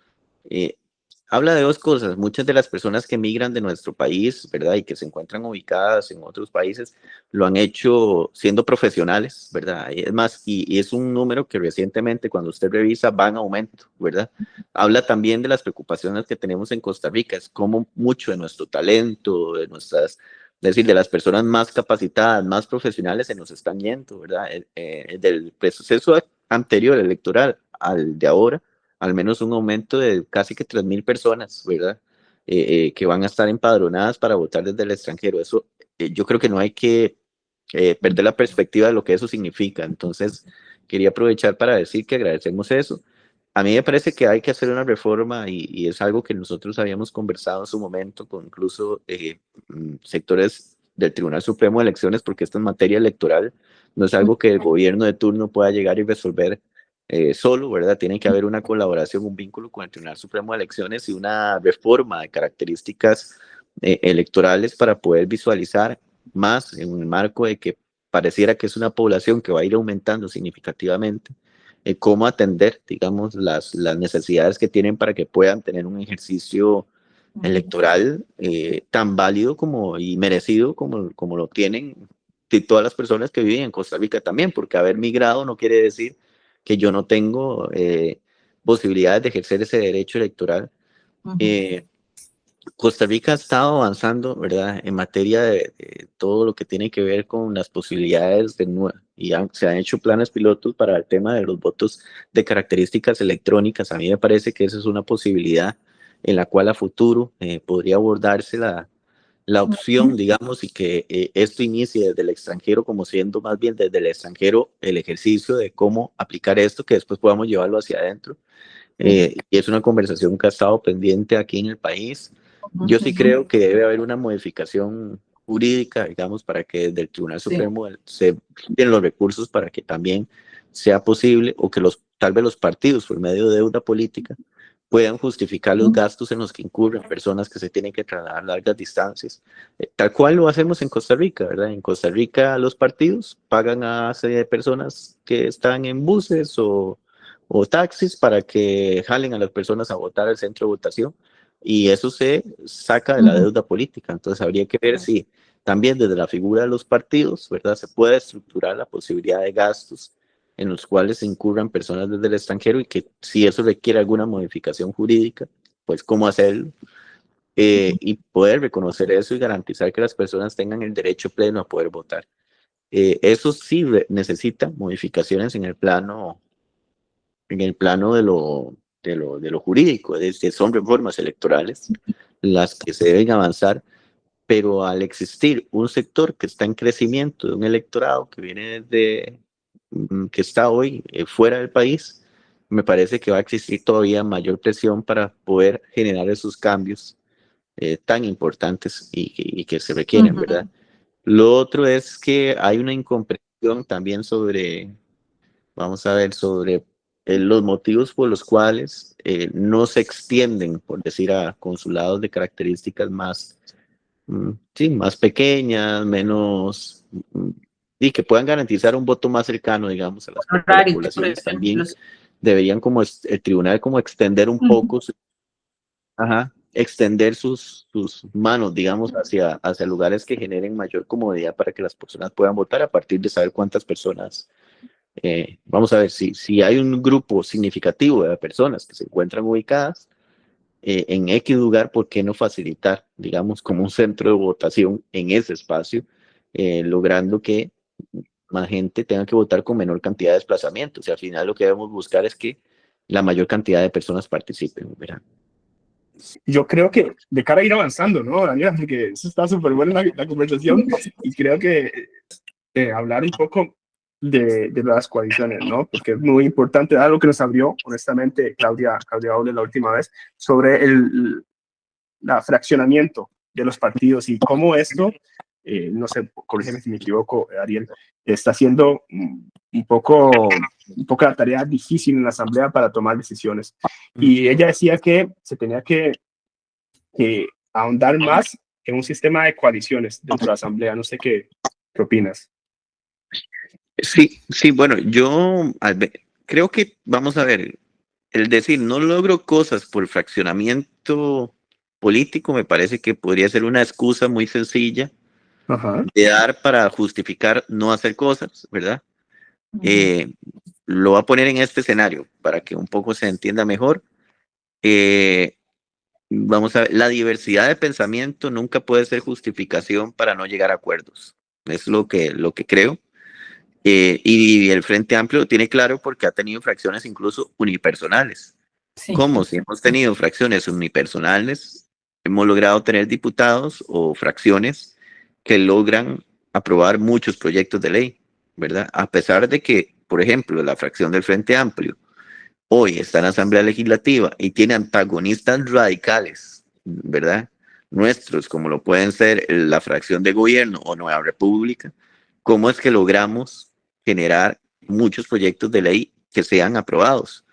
habla de dos cosas. Muchas de las personas que migran de nuestro país, ¿verdad? Y que se encuentran ubicadas en otros países, lo han hecho siendo profesionales, ¿verdad? Y es más, y es un número que recientemente, cuando usted revisa, va en aumento, ¿verdad? Habla también de las preocupaciones que tenemos en Costa Rica, es como mucho de nuestro talento, es decir, de las personas más capacitadas, más profesionales se nos están yendo, ¿verdad? Del proceso anterior electoral al de ahora, al menos un aumento de casi que 3,000 personas, ¿verdad? Que van a estar empadronadas para votar desde el extranjero. Eso, yo creo que no hay que perder la perspectiva de lo que eso significa. Entonces, quería aprovechar para decir que agradecemos eso. A mí me parece que hay que hacer una reforma y es algo que nosotros habíamos conversado en su momento con incluso sectores del Tribunal Supremo de Elecciones, porque esta es materia electoral, no es algo que el gobierno de turno pueda llegar y resolver solo, ¿verdad? Tiene que haber una colaboración, un vínculo con el Tribunal Supremo de Elecciones y una reforma de características electorales para poder visualizar más en un marco de que pareciera que es una población que va a ir aumentando significativamente, cómo atender, digamos, las necesidades que tienen para que puedan tener un ejercicio electoral tan válido y merecido como lo tienen todas las personas que viven en Costa Rica también, porque haber migrado no quiere decir que yo no tengo posibilidades de ejercer ese derecho electoral. Costa Rica ha estado avanzando, ¿verdad?, en materia de todo lo que tiene que ver con las posibilidades se han hecho planes pilotos para el tema de los votos de características electrónicas. A mí me parece que esa es una posibilidad en la cual a futuro podría abordarse la opción, digamos, y que esto inicie desde el extranjero, como siendo más bien desde el extranjero el ejercicio de cómo aplicar esto, que después podamos llevarlo hacia adentro. Y es una conversación que ha estado pendiente aquí en el país. Yo sí creo que debe haber una modificación jurídica, digamos, para que desde el Tribunal Supremo se den los recursos para que también sea posible, o que tal vez los partidos, por medio de deuda política, puedan justificar los gastos en los que incurren personas que se tienen que trasladar largas distancias, tal cual lo hacemos en Costa Rica, ¿verdad? En Costa Rica los partidos pagan a serie de personas que están en buses o taxis para que jalen a las personas a votar al centro de votación, y eso se saca de la deuda política. Entonces habría que ver si también desde la figura de los partidos, ¿verdad?, se puede estructurar la posibilidad de gastos en los cuales se incurran personas desde el extranjero, y que si eso requiere alguna modificación jurídica, pues cómo hacerlo, y poder reconocer eso y garantizar que las personas tengan el derecho pleno a poder votar. Eso sí necesita modificaciones en el plano de lo jurídico. Son reformas electorales las que se deben avanzar, pero al existir un sector que está en crecimiento, de un electorado que viene que está hoy fuera del país, me parece que va a existir todavía mayor presión para poder generar esos cambios tan importantes y que se requieren, ¿verdad? Lo otro es que hay una incomprensión también sobre los motivos por los cuales no se extienden, por decir, a consulados de características más pequeñas, menos, y que puedan garantizar un voto más cercano, digamos, a las poblaciones. También deberían, como el tribunal, como extender un poco, extender sus manos, digamos, hacia lugares que generen mayor comodidad para que las personas puedan votar, a partir de saber cuántas personas. Vamos a ver si hay un grupo significativo de personas que se encuentran ubicadas en X lugar, ¿por qué no facilitar, digamos, como un centro de votación en ese espacio, logrando que más gente tenga que votar con menor cantidad de desplazamientos? Y al final lo que debemos buscar es que la mayor cantidad de personas participen, ¿verdad?
Yo creo que de cara a ir avanzando, ¿no, Daniela? Porque eso está súper buena la conversación, y creo que hablar un poco de las coaliciones, ¿no? Porque es muy importante, algo que nos abrió, honestamente, Claudia Oble la última vez, sobre el fraccionamiento de los partidos y cómo esto, no sé, corrígeme si me equivoco, Ariel, está haciendo un poco la tarea difícil en la Asamblea para tomar decisiones. Y ella decía que se tenía que ahondar más en un sistema de coaliciones dentro de la Asamblea. No sé qué opinas.
Sí, bueno, yo creo que, vamos a ver, el decir no logro cosas por fraccionamiento político me parece que podría ser una excusa muy sencilla de dar para justificar no hacer cosas, ¿verdad? Lo voy a poner en este escenario para que un poco se entienda mejor. Vamos a ver, la diversidad de pensamiento nunca puede ser justificación para no llegar a acuerdos. Es lo que creo. Y el Frente Amplio lo tiene claro, porque ha tenido fracciones incluso unipersonales. Como si hemos tenido fracciones unipersonales, hemos logrado tener diputados o fracciones que logran aprobar muchos proyectos de ley, ¿verdad? A pesar de que, por ejemplo, la fracción del Frente Amplio hoy está en la Asamblea Legislativa y tiene antagonistas radicales, ¿verdad?, nuestros, como lo pueden ser la fracción de gobierno o Nueva República. ¿Cómo es que logramos generar muchos proyectos de ley que sean aprobados?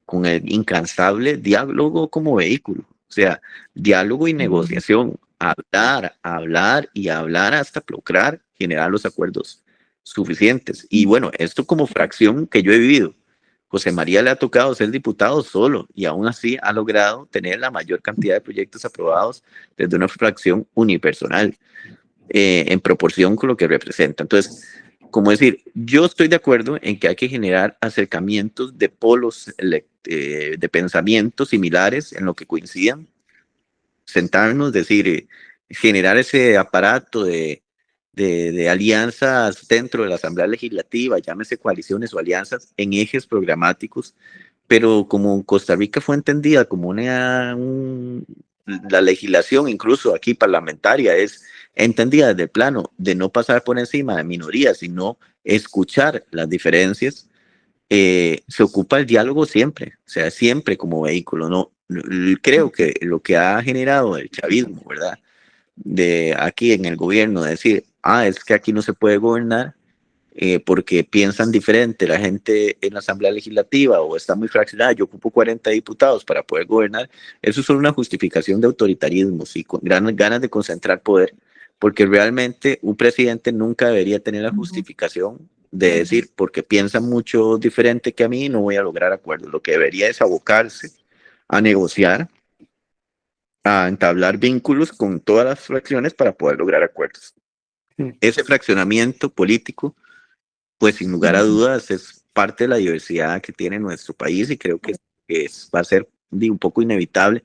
Con el incansable diálogo como vehículo, o sea, diálogo y negociación, hablar y hablar hasta lograr generar los acuerdos suficientes. Y bueno, esto como fracción que yo he vivido José María le ha tocado ser diputado solo y aún así ha logrado tener la mayor cantidad de proyectos aprobados desde una fracción unipersonal, en proporción con lo que representa. Entonces, como decir, yo estoy de acuerdo en que hay que generar acercamientos de polos de pensamientos similares en lo que coincidan, sentarnos, decir, generar ese aparato de alianzas dentro de la Asamblea Legislativa, llámese coaliciones o alianzas en ejes programáticos, pero como Costa Rica fue entendida como la legislación, incluso aquí parlamentaria, es entendida desde el plano de no pasar por encima de minorías, sino escuchar las diferencias, se ocupa el diálogo siempre, o sea, siempre como vehículo. No, creo que lo que ha generado el chavismo, ¿verdad? De aquí en el gobierno, decir, es que aquí no se puede gobernar, porque piensan diferente la gente en la Asamblea Legislativa o está muy fraccionada, yo ocupo 40 diputados para poder gobernar, eso es solo una justificación de autoritarismo, sí, con ganas de concentrar poder, porque realmente un presidente nunca debería tener la justificación de decir, porque piensa mucho diferente que a mí, no voy a lograr acuerdos. Lo que debería es abocarse a negociar, a entablar vínculos con todas las fracciones para poder lograr acuerdos. Ese fraccionamiento político, pues sin lugar a dudas, es parte de la diversidad que tiene nuestro país y creo que va a ser un poco inevitable.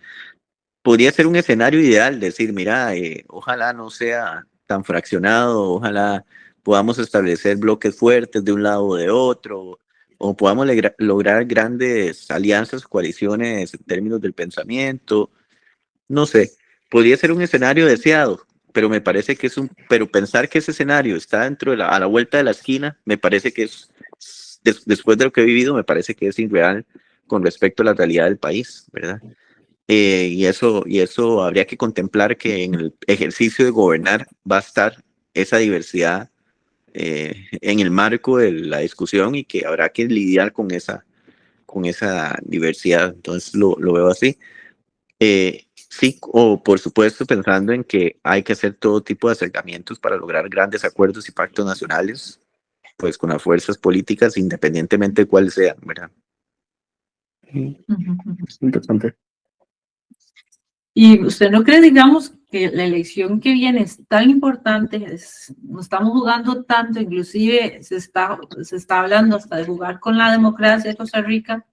Podría ser un escenario ideal, decir, mira, ojalá no sea tan fraccionado, ojalá podamos establecer bloques fuertes de un lado o de otro, o podamos lograr grandes alianzas, coaliciones en términos del pensamiento. No sé, podría ser un escenario deseado, pero me parece que pero pensar que ese escenario está a la vuelta de la esquina, me parece que después de lo que he vivido, me parece que es irreal con respecto a la realidad del país, ¿verdad? Y eso habría que contemplar que en el ejercicio de gobernar va a estar esa diversidad, en el marco de la discusión, y que habrá que lidiar con esa diversidad. Entonces lo veo así. Sí, o por supuesto pensando en que hay que hacer todo tipo de acercamientos para lograr grandes acuerdos y pactos nacionales, pues con las fuerzas políticas, independientemente de cuáles sean, ¿verdad?
Interesante.
¿Y usted no cree, digamos, que la elección que viene es tan importante, nos estamos jugando tanto, inclusive se está hablando hasta de jugar con la democracia de Costa Rica?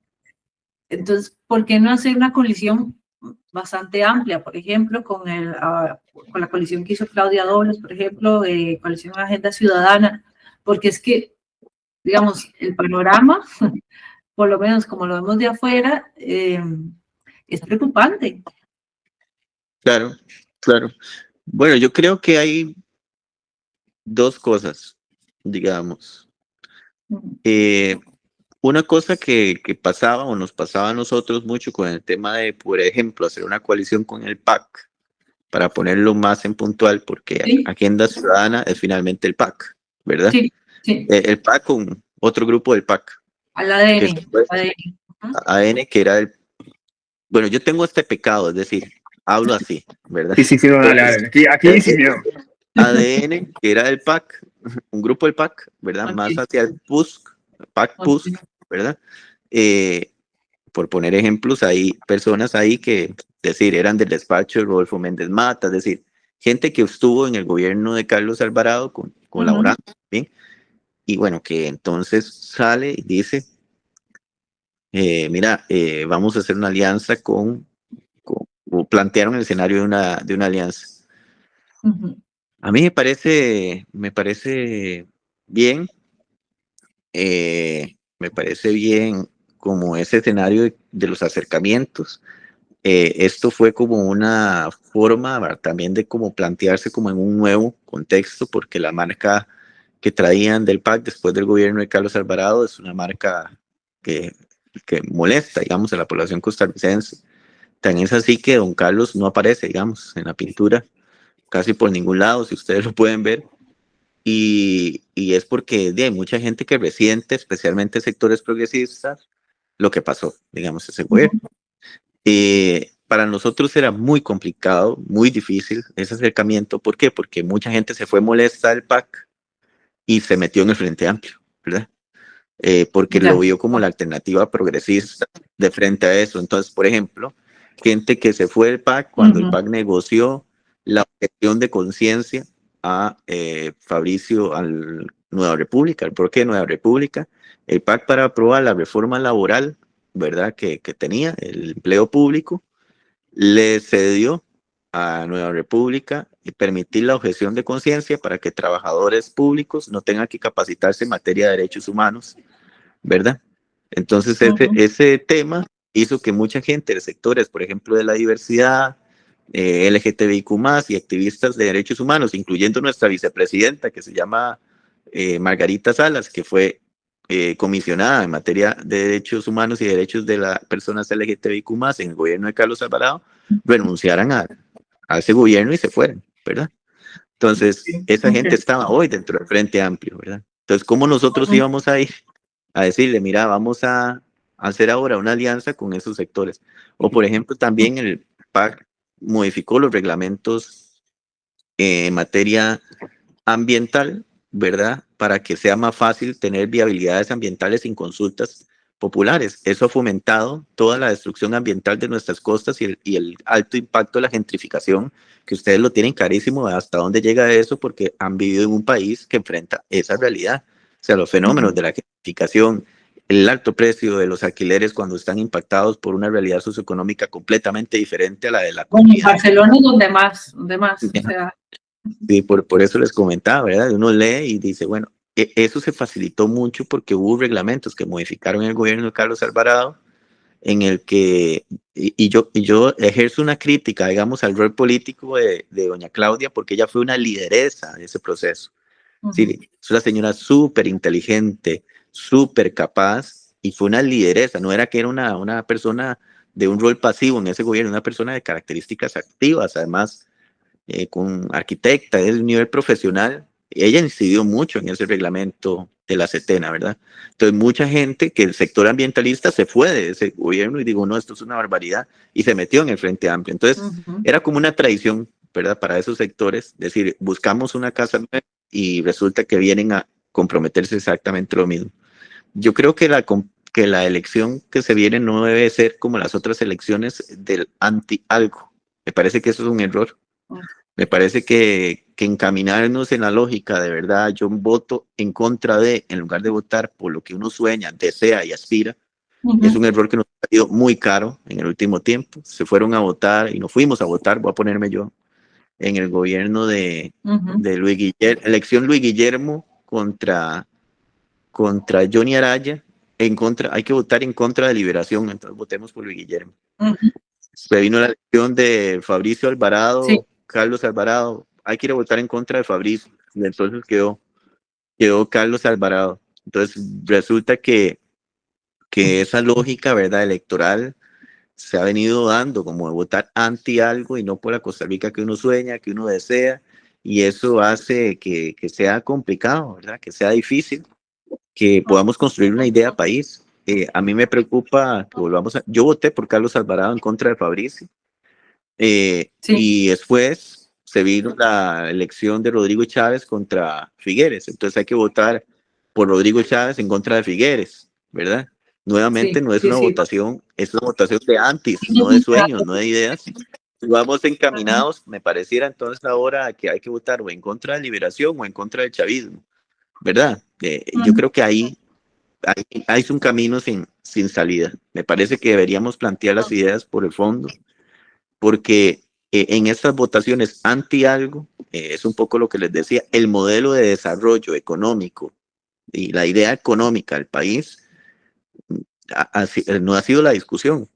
Entonces, ¿por qué no hacer una coalición bastante amplia? Por ejemplo, con la coalición que hizo Claudia Dobles, por ejemplo, coalición Agenda Ciudadana, porque es que, digamos, el panorama, por lo menos como lo vemos de afuera, es preocupante.
Claro, claro. Bueno, yo creo que hay dos cosas, digamos. Una cosa que pasaba o nos pasaba a nosotros mucho con el tema de, por ejemplo, hacer una coalición con el PAC, para ponerlo más en puntual, porque
Sí.
Agenda Ciudadana es finalmente el PAC, ¿verdad?
Sí, sí.
El PAC con otro grupo del PAC.
Al ADN.
ADN, que era bueno, yo tengo este pecado, es decir, hablo así, ¿verdad?
Sí, no, dale. Aquí sí, no.
ADN, que era el PAC, un grupo del PAC, ¿verdad?
Okay.
Más hacia el PUSC, PAC-PUSC, ¿verdad? Por poner ejemplos, hay personas ahí que, decir, eran del despacho de Rodolfo Méndez Mata, es decir, gente que estuvo en el gobierno de Carlos Alvarado colaborando, ¿bien? Y bueno, que entonces sale y dice, mira, vamos a hacer una alianza o plantearon el escenario de una alianza. A mí me parece bien, me parece bien como ese escenario de los acercamientos. Esto fue como una forma, ¿verdad?, también de como plantearse como en un nuevo contexto, porque la marca que traían del PAC después del gobierno de Carlos Alvarado es una marca que molesta, digamos, a la población costarricense. Tan es así que don Carlos no aparece, digamos, en la pintura casi por ningún lado, si ustedes lo pueden ver. Y es porque hay mucha gente que resiente, especialmente sectores progresistas, lo que pasó, digamos, ese gobierno. Para nosotros era muy complicado, muy difícil ese acercamiento. ¿Por qué? Porque mucha gente se fue molesta del PAC y se metió en el Frente Amplio, ¿verdad? porque lo vio como la alternativa progresista de frente a eso. Entonces, por ejemplo, gente que se fue del PAC cuando el PAC negoció la objeción de conciencia a Fabricio, al Nueva República, al bloque de Nueva República, el PAC para aprobar la reforma laboral, ¿verdad? Que tenía el empleo público, le cedió a Nueva República y permitir la objeción de conciencia para que trabajadores públicos no tengan que capacitarse en materia de derechos humanos, ¿verdad? Entonces ese tema hizo que mucha gente de sectores, por ejemplo, de la diversidad, LGTBIQ+, y activistas de derechos humanos, incluyendo nuestra vicepresidenta, que se llama Margarita Salas, que fue comisionada en materia de derechos humanos y derechos de las personas LGTBIQ+, en el gobierno de Carlos Alvarado, renunciaran a ese gobierno y se fueran, ¿verdad? Entonces, esa gente estaba hoy dentro del Frente Amplio, ¿verdad? Entonces, ¿cómo nosotros íbamos a ir a decirle, mira, vamos a hacer ahora una alianza con esos sectores? O, por ejemplo, también el PAC modificó los reglamentos en materia ambiental, ¿verdad? Para que sea más fácil tener viabilidades ambientales sin consultas populares. Eso ha fomentado toda la destrucción ambiental de nuestras costas y el alto impacto de la gentrificación, que ustedes lo tienen clarísimo hasta dónde llega eso, porque han vivido en un país que enfrenta esa realidad. O sea, los fenómenos de la gentrificación, el alto precio de los alquileres cuando están impactados por una realidad socioeconómica completamente diferente a la de la comunidad.
Barcelona es donde más, o sea.
Sí, por eso les comentaba, ¿verdad? Uno lee y dice, bueno, eso se facilitó mucho porque hubo reglamentos que modificaron el gobierno de Carlos Alvarado, en el que, y yo ejerzo una crítica, digamos, al rol político de doña Claudia, porque ella fue una lideresa de ese proceso. Sí, es una señora súper inteligente, súper capaz, y fue una lideresa, no era que era una persona de un rol pasivo en ese gobierno, una persona de características activas, además, con arquitecta, es un nivel profesional. Ella incidió mucho en ese reglamento de la Setena, ¿verdad? Entonces, mucha gente que el sector ambientalista se fue de ese gobierno y digo, no, esto es una barbaridad, y se metió en el Frente Amplio. Entonces, era como una traición, ¿verdad? Para esos sectores, decir, buscamos una casa nueva y resulta que vienen a comprometerse exactamente lo mismo. Yo creo que la elección que se viene no debe ser como las otras elecciones del anti-algo. Me parece que eso es un error. Me parece que encaminarnos en la lógica de verdad, yo voto en contra de, en lugar de votar por lo que uno sueña, desea y aspira, es un error que nos ha ido muy caro en el último tiempo. Se fueron a votar y nos fuimos a votar, voy a ponerme yo, en el gobierno de Luis Guillermo, elección Luis Guillermo contra Johnny Araya, hay que votar en contra de Liberación, entonces votemos por Luis Guillermo. Se vino la elección de Fabricio Alvarado, sí. Carlos Alvarado, hay que ir a votar en contra de Fabricio, y entonces quedó Carlos Alvarado. Entonces resulta que esa lógica, ¿verdad?, electoral se ha venido dando como de votar anti algo y no por la Costa Rica que uno sueña, que uno desea, y eso hace que sea complicado, ¿verdad?, que sea difícil, que podamos construir una idea país. A mí me preocupa que volvamos a... Yo voté por Carlos Alvarado en contra de Fabricio, sí. Y después se vino la elección de Rodrigo Chávez contra Figueres, entonces hay que votar por Rodrigo Chávez en contra de Figueres, ¿verdad? Nuevamente sí, no es una votación, es una votación de antis, no de sueños, no de ideas. Vamos encaminados, me pareciera entonces ahora que hay que votar o en contra de Liberación o en contra del chavismo, ¿verdad? Yo creo que ahí hay un camino sin salida. Me parece que deberíamos plantear las ideas por el fondo, porque en estas votaciones anti algo, es un poco lo que les decía, el modelo de desarrollo económico y la idea económica del país no ha sido la discusión.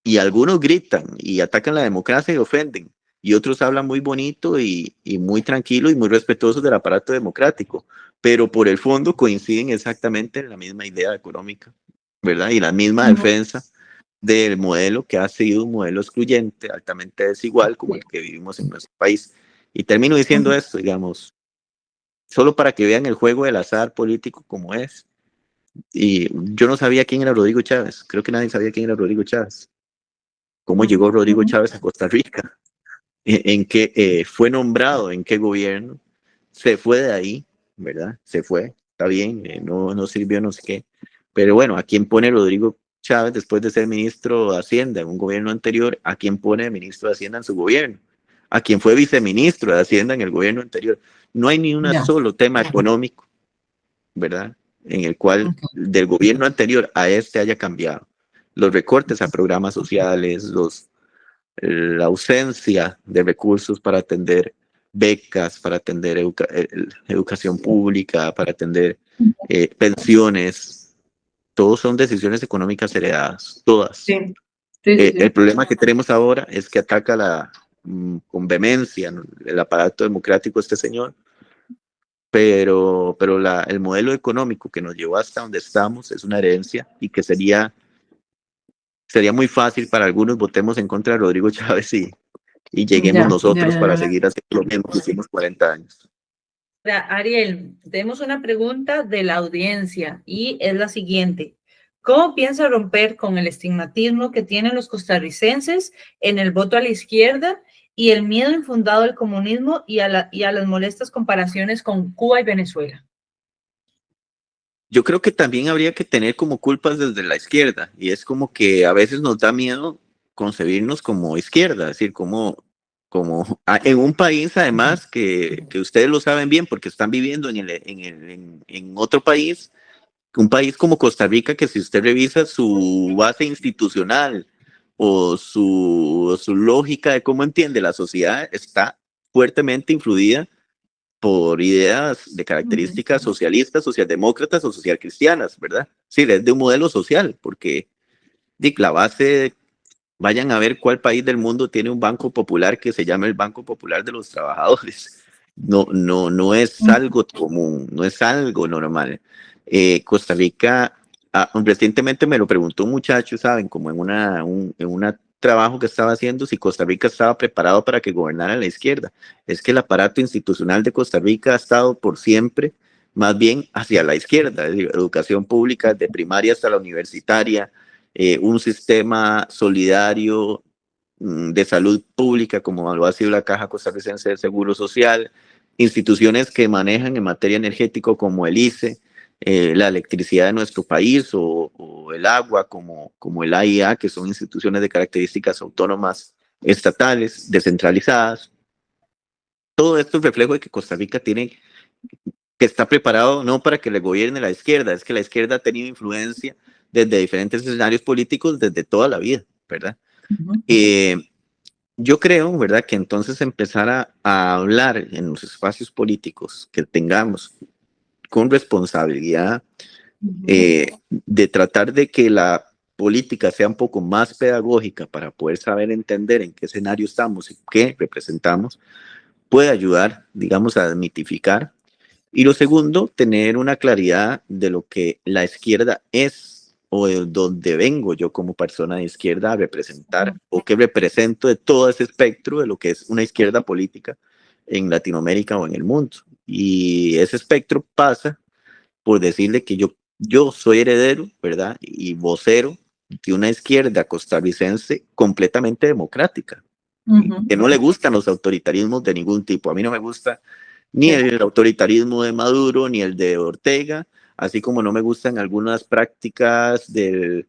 Y algunos gritan y atacan la democracia y ofenden, y otros hablan muy bonito y muy tranquilo y muy respetuosos del aparato democrático, pero por el fondo coinciden exactamente en la misma idea económica, ¿verdad? Y la misma defensa del modelo que ha sido un modelo excluyente, altamente desigual, como el que vivimos en nuestro país. Y termino diciendo esto, digamos, solo para que vean el juego del azar político como es. Y yo no sabía quién era Rodrigo Chávez, creo que nadie sabía quién era Rodrigo Chávez. ¿Cómo llegó Rodrigo Chávez a Costa Rica? ¿En qué fue nombrado? ¿En qué gobierno? Se fue de ahí, ¿verdad? Se fue. está bien, no sirvió, no sé qué. Pero bueno, ¿a quién pone Rodrigo Chávez después de ser ministro de Hacienda en un gobierno anterior? ¿A quién pone ministro de Hacienda en su gobierno? ¿A quién fue viceministro de Hacienda en el gobierno anterior? No hay ni un solo tema económico, ¿verdad? En el cual del gobierno anterior a este haya cambiado. Los recortes a programas sociales, la ausencia de recursos para atender becas, para atender educación pública, para atender pensiones, todos son decisiones económicas heredadas, todas.
Sí. Sí.
El problema que tenemos ahora es que ataca con vehemencia, ¿no?, el aparato democrático de este señor, pero el modelo económico que nos llevó hasta donde estamos es una herencia y que sería muy fácil para algunos votemos en contra de Rodrigo Chávez y lleguemos nosotros para seguir haciendo lo mismo que hicimos 40 años.
Ariel, tenemos una pregunta de la audiencia y es la siguiente. ¿Cómo piensa romper con el estigmatismo que tienen los costarricenses en el voto a la izquierda y el miedo infundado al comunismo y a las molestas comparaciones con Cuba y Venezuela?
Yo creo que también habría que tener como culpas desde la izquierda, y es como que a veces nos da miedo concebirnos como izquierda, es decir, como en un país además que ustedes lo saben bien porque están viviendo en otro país, un país como Costa Rica, que si usted revisa su base institucional o su lógica de cómo entiende la sociedad, está fuertemente influida por ideas de características socialistas, socialdemócratas o socialcristianas, ¿verdad? Sí, es de un modelo social, porque la base, vayan a ver cuál país del mundo tiene un banco popular que se llama el Banco Popular de los Trabajadores. No es algo común, no es algo normal. Costa Rica, recientemente me lo preguntó un muchacho, ¿saben? Como en un trabajo que estaba haciendo, si Costa Rica estaba preparado para que gobernara la izquierda. Es que el aparato institucional de Costa Rica ha estado por siempre más bien hacia la izquierda, es decir, educación pública de primaria hasta la universitaria, un sistema solidario de salud pública como lo ha sido la Caja Costarricense de Seguro Social, instituciones que manejan en materia energética como el ICE, la electricidad de nuestro país o el agua como el AIA, que son instituciones de características autónomas estatales, descentralizadas. Todo esto es reflejo de que Costa Rica que está preparado no para que le gobierne la izquierda, es que la izquierda ha tenido influencia desde diferentes escenarios políticos desde toda la vida, ¿verdad? Yo creo, ¿verdad?, que entonces empezar a hablar en los espacios políticos que tengamos con responsabilidad, de tratar de que la política sea un poco más pedagógica para poder saber entender en qué escenario estamos y qué representamos, puede ayudar, digamos, a desmitificar. Y lo segundo, tener una claridad de lo que la izquierda es o de dónde vengo yo como persona de izquierda a representar o qué represento de todo ese espectro de lo que es una izquierda política en Latinoamérica o en el mundo. Y ese espectro pasa por decirle que yo soy heredero, ¿verdad? Y vocero de una izquierda costarricense completamente democrática, que no le gustan los autoritarismos de ningún tipo. A mí no me gusta ni el autoritarismo de Maduro, ni el de Ortega, así como no me gustan algunas prácticas de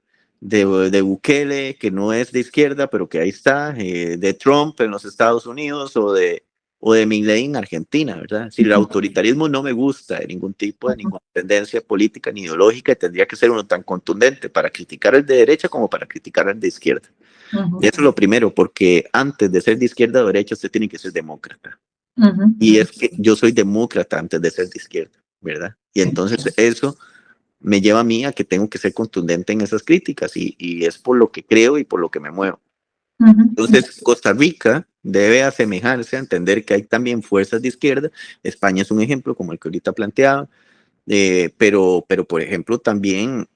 Bukele, que no es de izquierda, pero que ahí está, de Trump en los Estados Unidos o de Milei en Argentina, ¿verdad? Si el autoritarismo no me gusta de ningún tipo, de ninguna tendencia política ni ideológica, tendría que ser uno tan contundente para criticar el de derecha como para criticar el de izquierda. Y eso es lo primero, porque antes de ser de izquierda o derecha, usted tiene que ser demócrata. Y es que yo soy demócrata antes de ser de izquierda, ¿verdad? Y entonces eso me lleva a mí a que tengo que ser contundente en esas críticas y es por lo que creo y por lo que me muevo. Entonces, Costa Rica debe asemejarse a entender que hay también fuerzas de izquierda. España es un ejemplo, como el que ahorita planteaba, pero por ejemplo, también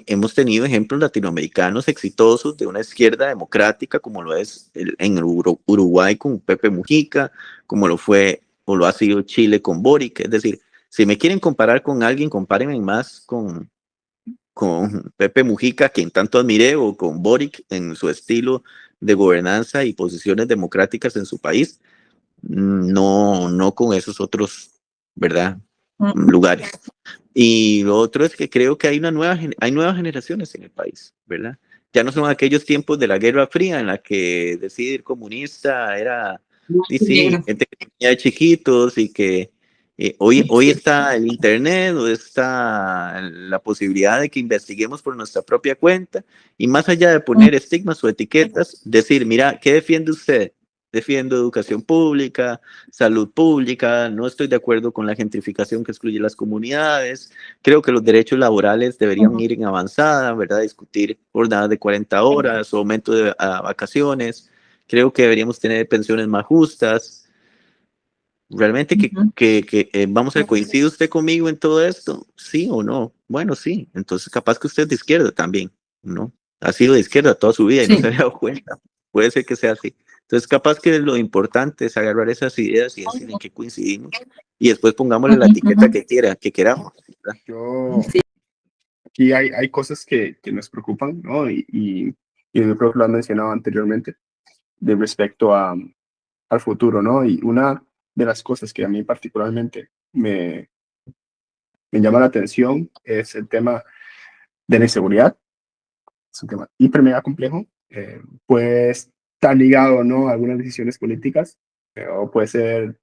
hemos tenido ejemplos latinoamericanos exitosos de una izquierda democrática, como lo es en Uruguay con Pepe Mujica, como lo fue o lo ha sido Chile con Boric. Es decir, si me quieren comparar con alguien, compárenme más con Pepe Mujica, quien tanto admiré, o con Boric en su estilo de gobernanza y posiciones democráticas en su país, no con esos otros, ¿verdad?, lugares. Y lo otro es que creo que hay nuevas generaciones en el país, ¿verdad? Ya no son aquellos tiempos de la Guerra Fría en la que decir comunista era, y sí, gente que tenía de chiquitos y que hoy está el internet, o está la posibilidad de que investiguemos por nuestra propia cuenta, y más allá de poner estigmas o etiquetas, decir, mira, ¿qué defiende usted? Defiendo educación pública, salud pública, no estoy de acuerdo con la gentrificación que excluye las comunidades, creo que los derechos laborales deberían ir en avanzada, ¿verdad? Discutir jornadas de 40 horas o aumento de vacaciones, creo que deberíamos tener pensiones más justas. ¿Realmente vamos a ver, coincide usted conmigo en todo esto? ¿Sí o no? Bueno, sí, entonces capaz que usted es de izquierda también, ¿no? Ha sido de izquierda toda su vida y no se había dado cuenta, puede ser que sea así. Entonces capaz que lo importante es agarrar esas ideas y decir en qué coincidimos y después pongámosle la etiqueta que queramos, ¿verdad?
Aquí hay cosas que nos preocupan, ¿no? Y yo creo que lo han mencionado anteriormente, de respecto al futuro, ¿no? Y una de las cosas que a mí particularmente me llama la atención es el tema de la inseguridad. Es un tema hiper mega complejo, puede estar ligado, ¿no?, a algunas decisiones políticas, o puede ser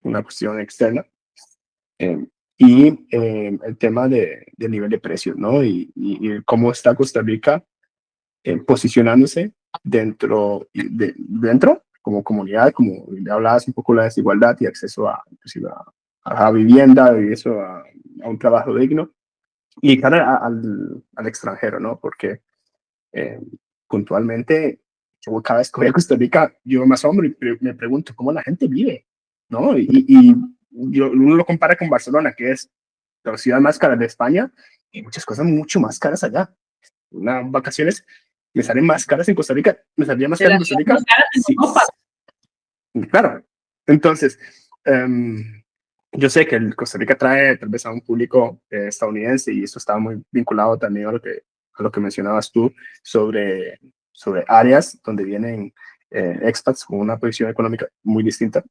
una cuestión externa. El tema del nivel de precios, ¿no? Y cómo está Costa Rica posicionándose dentro como comunidad, como hablabas un poco de la desigualdad y acceso inclusive a vivienda y eso, a un trabajo digno, y cara al extranjero, ¿no? Porque puntualmente, yo cada vez que voy a Costa Rica, yo me asombro y me pregunto cómo la gente vive, ¿no? Uno lo compara con Barcelona, que es la ciudad más cara de España, y muchas cosas mucho más caras allá. Unas vacaciones me salen más caras en Costa Rica, me saldría más caras en Costa Rica. Sí, claro. Entonces, yo sé que el Costa Rica trae tal vez a un público estadounidense, y eso está muy vinculado también a lo que mencionabas tú sobre áreas donde vienen expats con una posición económica muy distinta.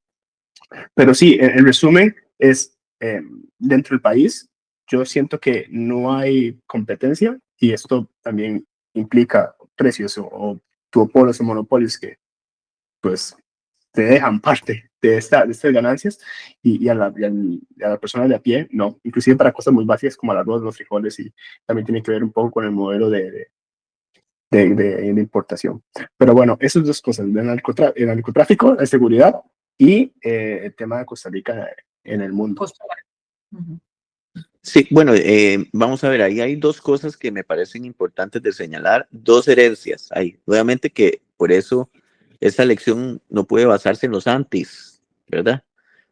Pero sí, en resumen, es dentro del país, yo siento que no hay competencia, y esto también implica precios o duopolos o monopolios que pues te dejan parte de estas ganancias, y a la persona de a pie, no, inclusive para cosas muy básicas como el arroz, los frijoles, y también tiene que ver un poco con el modelo de importación. Pero bueno, esas dos cosas, el narcotráfico, la seguridad y el tema de Costa Rica en el mundo.
Sí, bueno, vamos a ver, ahí hay dos cosas que me parecen importantes de señalar, dos herencias ahí. Obviamente que por eso esta elección no puede basarse en los antis, ¿verdad?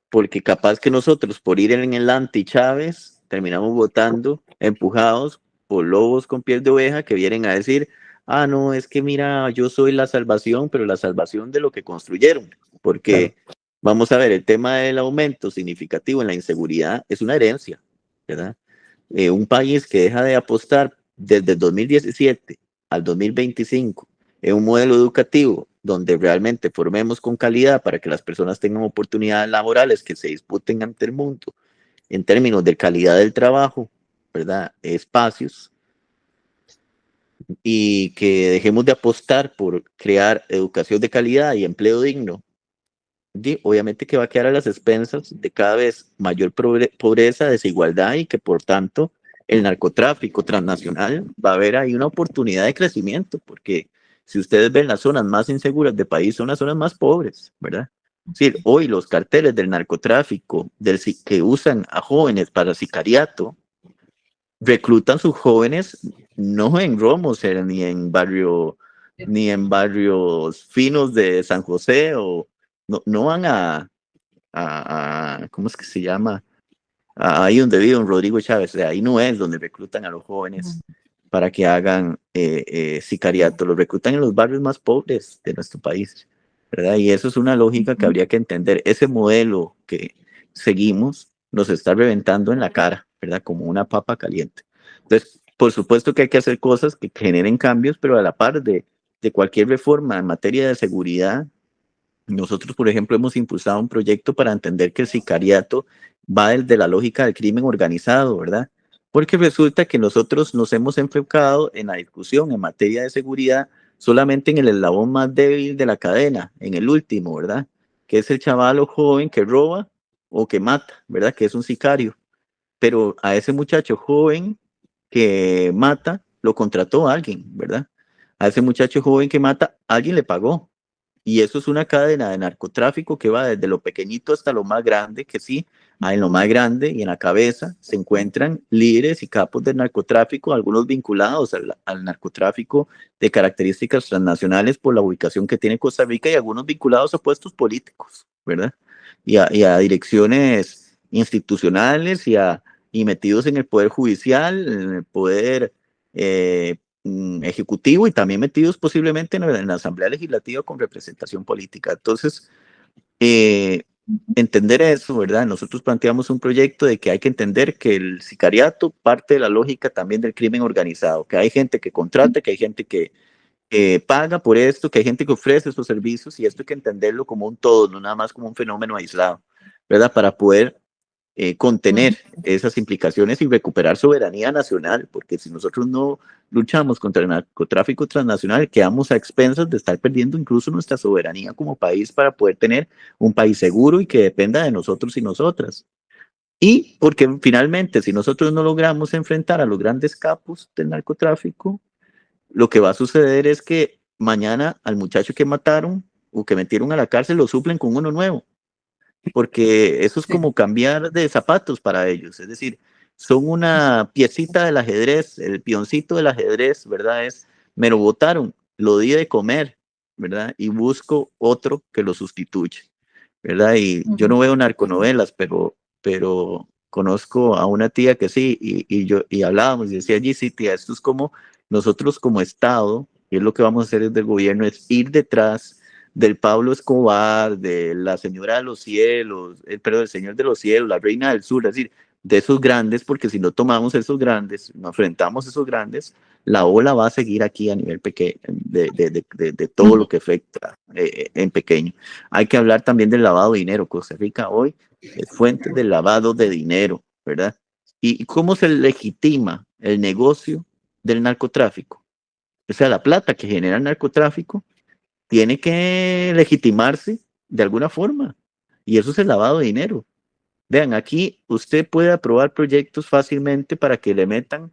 Porque capaz que nosotros, por ir en el anti-Chávez, terminamos votando empujados por lobos con piel de oveja que vienen a decir, ah, no, es que mira, yo soy la salvación, pero la salvación de lo que construyeron. Porque, vamos a ver, el tema del aumento significativo en la inseguridad es una herencia, ¿verdad? Un país que deja de apostar desde el 2017 al 2025 en un modelo educativo donde realmente formemos con calidad para que las personas tengan oportunidades laborales que se disputen ante el mundo en términos de calidad del trabajo, ¿verdad? Espacios, y que dejemos de apostar por crear educación de calidad y empleo digno. Obviamente que va a quedar a las expensas de cada vez mayor pobreza, desigualdad, y que por tanto el narcotráfico transnacional va a haber ahí una oportunidad de crecimiento, porque si ustedes ven las zonas más inseguras del país son las zonas más pobres, ¿verdad? Sí, hoy los carteles del narcotráfico que usan a jóvenes para sicariato reclutan sus jóvenes no en Romoser ni en barrios finos de San José, o no van a ¿cómo es que se llama? Ahí donde vive un Rodrigo Chávez, ahí no es donde reclutan a los jóvenes para que hagan sicariato, los reclutan en los barrios más pobres de nuestro país, ¿verdad? Y eso es una lógica que habría que entender. Ese modelo que seguimos nos está reventando en la cara, ¿verdad? Como una papa caliente. Entonces, por supuesto que hay que hacer cosas que generen cambios, pero a la par de cualquier reforma en materia de seguridad, nosotros, por ejemplo, hemos impulsado un proyecto para entender que el sicariato va desde la lógica del crimen organizado, ¿verdad? Porque resulta que nosotros nos hemos enfocado en la discusión en materia de seguridad solamente en el eslabón más débil de la cadena, en el último, ¿verdad? Que es el chaval o joven que roba o que mata, ¿verdad? Que es un sicario. Pero a ese muchacho joven que mata, lo contrató alguien, ¿verdad? A ese muchacho joven que mata, alguien le pagó. Y eso es una cadena de narcotráfico que va desde lo pequeñito hasta lo más grande, que sí, en lo más grande y en la cabeza se encuentran líderes y capos del narcotráfico, algunos vinculados al narcotráfico de características transnacionales por la ubicación que tiene Costa Rica y algunos vinculados a puestos políticos, ¿verdad? Y a direcciones institucionales y metidos en el poder judicial, en el poder ejecutivo y también metidos posiblemente en la Asamblea Legislativa con representación política. Entonces, entender eso, ¿verdad? Nosotros planteamos un proyecto de que hay que entender que el sicariato parte de la lógica también del crimen organizado, que hay gente que contrata, que hay gente que paga por esto, que hay gente que ofrece esos servicios y esto hay que entenderlo como un todo, no nada más como un fenómeno aislado, ¿verdad? Para poder contener esas implicaciones y recuperar soberanía nacional, porque si nosotros no luchamos contra el narcotráfico transnacional, quedamos a expensas de estar perdiendo incluso nuestra soberanía como país para poder tener un país seguro y que dependa de nosotros y nosotras. Y porque finalmente, si nosotros no logramos enfrentar a los grandes capos del narcotráfico, lo que va a suceder es que mañana al muchacho que mataron o que metieron a la cárcel lo suplen con uno nuevo, porque eso es
Sí.
como cambiar de zapatos para ellos, es decir, son una piecita del ajedrez, el pioncito del ajedrez, ¿verdad? Me lo botaron, lo di de comer, ¿verdad? Y busco otro que lo sustituya, ¿verdad? Y yo no veo narconovelas, pero conozco a una tía que sí, y hablábamos y decía, allí sí, tía, esto es como nosotros como Estado, y es lo que vamos a hacer desde el gobierno, es ir detrás del Pablo Escobar, de la Señora de los Cielos, perdón, el Señor de los Cielos, la Reina del Sur, es decir, de esos grandes, porque si no tomamos esos grandes, no enfrentamos esos grandes, la ola va a seguir aquí a nivel pequeño, de todo lo que afecta en pequeño. Hay que hablar también del lavado de dinero. Costa Rica hoy es fuente del lavado de dinero, ¿verdad? ¿Y cómo se legitima el negocio del narcotráfico? O sea, la plata que genera el narcotráfico tiene que legitimarse de alguna forma. Y eso es el lavado de dinero. Vean, aquí usted puede aprobar proyectos fácilmente para que le metan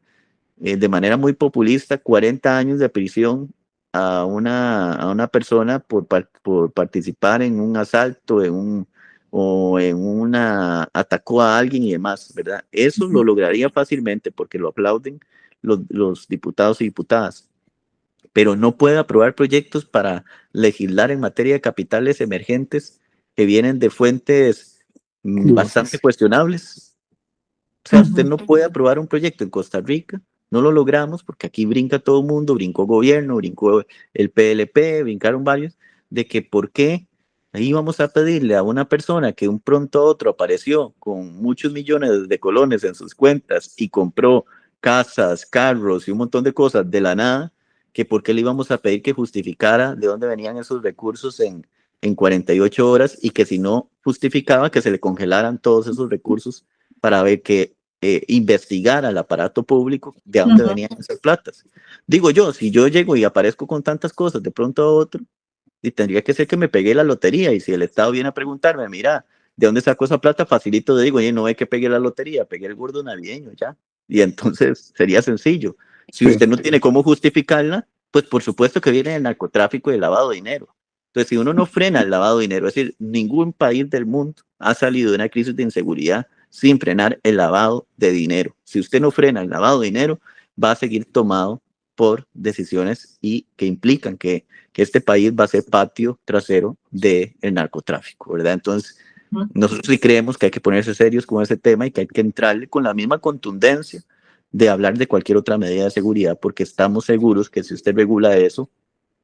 de manera muy populista 40 años de prisión a una persona por participar en un asalto, o en una atacó a alguien y demás, ¿verdad? Eso lo lograría fácilmente porque lo aplauden los diputados y diputadas, pero no puede aprobar proyectos para legislar en materia de capitales emergentes que vienen de fuentes bastante cuestionables. O sea, usted no puede aprobar un proyecto en Costa Rica, no lo logramos porque aquí brinca todo el mundo, brincó gobierno, brincó el PLP, brincaron varios, de que por qué ahí vamos a pedirle a una persona que un pronto a otro apareció con muchos millones de colones en sus cuentas y compró casas, carros y un montón de cosas de la nada, que por qué le íbamos a pedir que justificara de dónde venían esos recursos en 48 horas y que si no justificaba que se le congelaran todos esos recursos para ver que investigar al aparato público de dónde venían esas platas. Digo yo, si yo llego y aparezco con tantas cosas de pronto a otro, y tendría que ser que me pegué la lotería, y si el Estado viene a preguntarme, mira, ¿de dónde sacó esa plata? Facilito, digo, oye, no ve que pegué la lotería, pegué el gordo navideño, ya. Y entonces sería sencillo. Si usted no tiene cómo justificarla, pues por supuesto que viene el narcotráfico y el lavado de dinero. Entonces, si uno no frena el lavado de dinero, es decir, ningún país del mundo ha salido de una crisis de inseguridad sin frenar el lavado de dinero. Si usted no frena el lavado de dinero, va a seguir tomado por decisiones y que implican que este país va a ser patio trasero del narcotráfico, ¿verdad? Entonces, nosotros sí creemos que hay que ponerse serios con ese tema y que hay que entrarle con la misma contundencia de hablar de cualquier otra medida de seguridad, porque estamos seguros que si usted regula eso,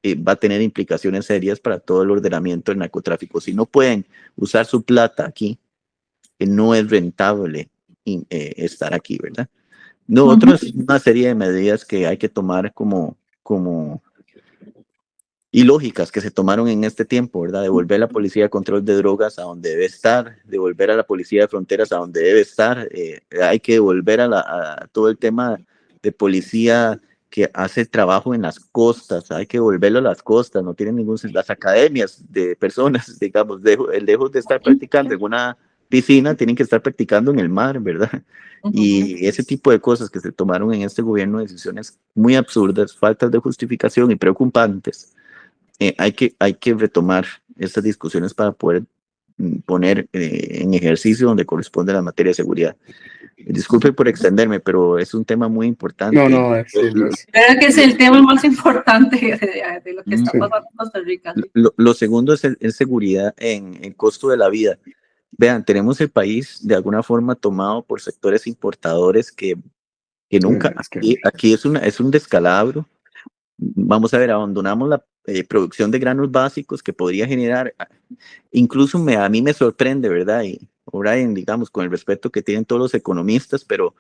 va a tener implicaciones serias para todo el ordenamiento del narcotráfico. Si no pueden usar su plata aquí, no es rentable estar aquí, ¿verdad? No, otro es una serie de medidas que hay que tomar como y lógicas que se tomaron en este tiempo, ¿verdad? Devolver la Policía de Control de Drogas a donde debe estar, devolver a la Policía de Fronteras a donde debe estar, hay que devolver a todo el tema de policía que hace trabajo en las costas, hay que devolverlo a las costas, no tienen ningún sentido. Las academias de personas, digamos, lejos de estar practicando en una piscina, tienen que estar practicando en el mar, ¿verdad? Y ese tipo de cosas que se tomaron en este gobierno, decisiones muy absurdas, faltas de justificación y preocupantes, hay que retomar estas discusiones para poder poner en ejercicio donde corresponde la materia de seguridad. Disculpe por extenderme, pero es un tema muy importante.
No, sí,
creo que es el tema más importante de lo que está pasando en Costa Rica.
Lo segundo es seguridad en el costo de la vida. Vean, tenemos el país de alguna forma tomado por sectores importadores que nunca, aquí es un descalabro. Vamos a ver, abandonamos la producción de granos básicos que podría generar, incluso a mí me sorprende, ¿verdad? Y Brian, digamos, con el respeto que tienen todos los economistas, pero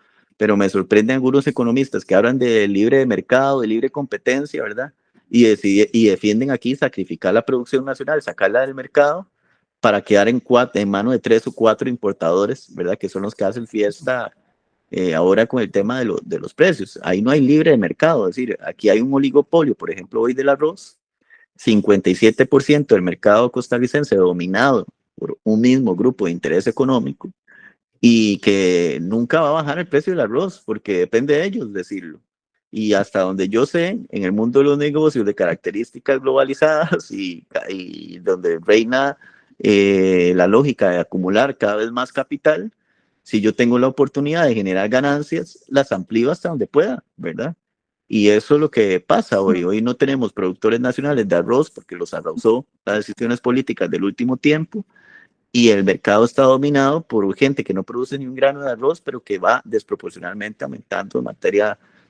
me sorprenden algunos economistas que hablan de libre mercado, de libre competencia, ¿verdad? Y defienden aquí sacrificar la producción nacional, sacarla del mercado para quedar en manos de 3 o 4 importadores, ¿verdad? Que son los que hacen fiesta ahora con el tema de los precios. Ahí no hay libre mercado, es decir, aquí hay un oligopolio, por ejemplo, hoy del arroz, 57% del mercado costarricense dominado por un mismo grupo de interés económico y que nunca va a bajar el precio del arroz porque depende de ellos decirlo. Y hasta donde yo sé, en el mundo de los negocios de características globalizadas y donde reina la lógica de acumular cada vez más capital, si yo tengo la oportunidad de generar ganancias, las amplío hasta donde pueda, ¿verdad? Y eso es lo que pasa hoy. Hoy no tenemos productores nacionales de arroz porque los arrasó las decisiones políticas del último tiempo y el mercado está dominado por gente que no produce ni un grano de arroz, pero que va desproporcionalmente aumentando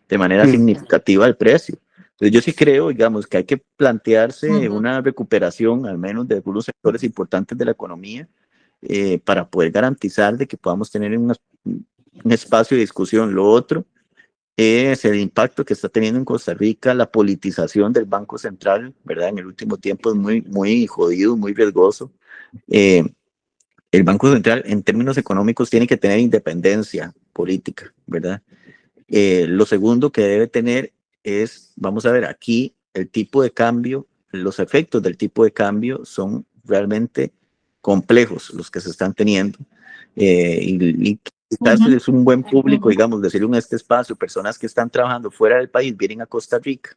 de manera significativa el precio. Entonces yo sí creo, digamos, que hay que plantearse una recuperación, al menos de algunos sectores importantes de la economía, para poder garantizar de que podamos tener un espacio de discusión. Lo otro es el impacto que está teniendo en Costa Rica la politización del Banco Central, ¿verdad? En el último tiempo es muy jodido, muy riesgoso. El Banco Central, en términos económicos, tiene que tener independencia política, ¿verdad? Lo segundo que debe tener es, vamos a ver, aquí el tipo de cambio, los efectos del tipo de cambio son realmente complejos los que se están teniendo. Y quizás es un buen público, digamos, decirle en este espacio, personas que están trabajando fuera del país, vienen a Costa Rica,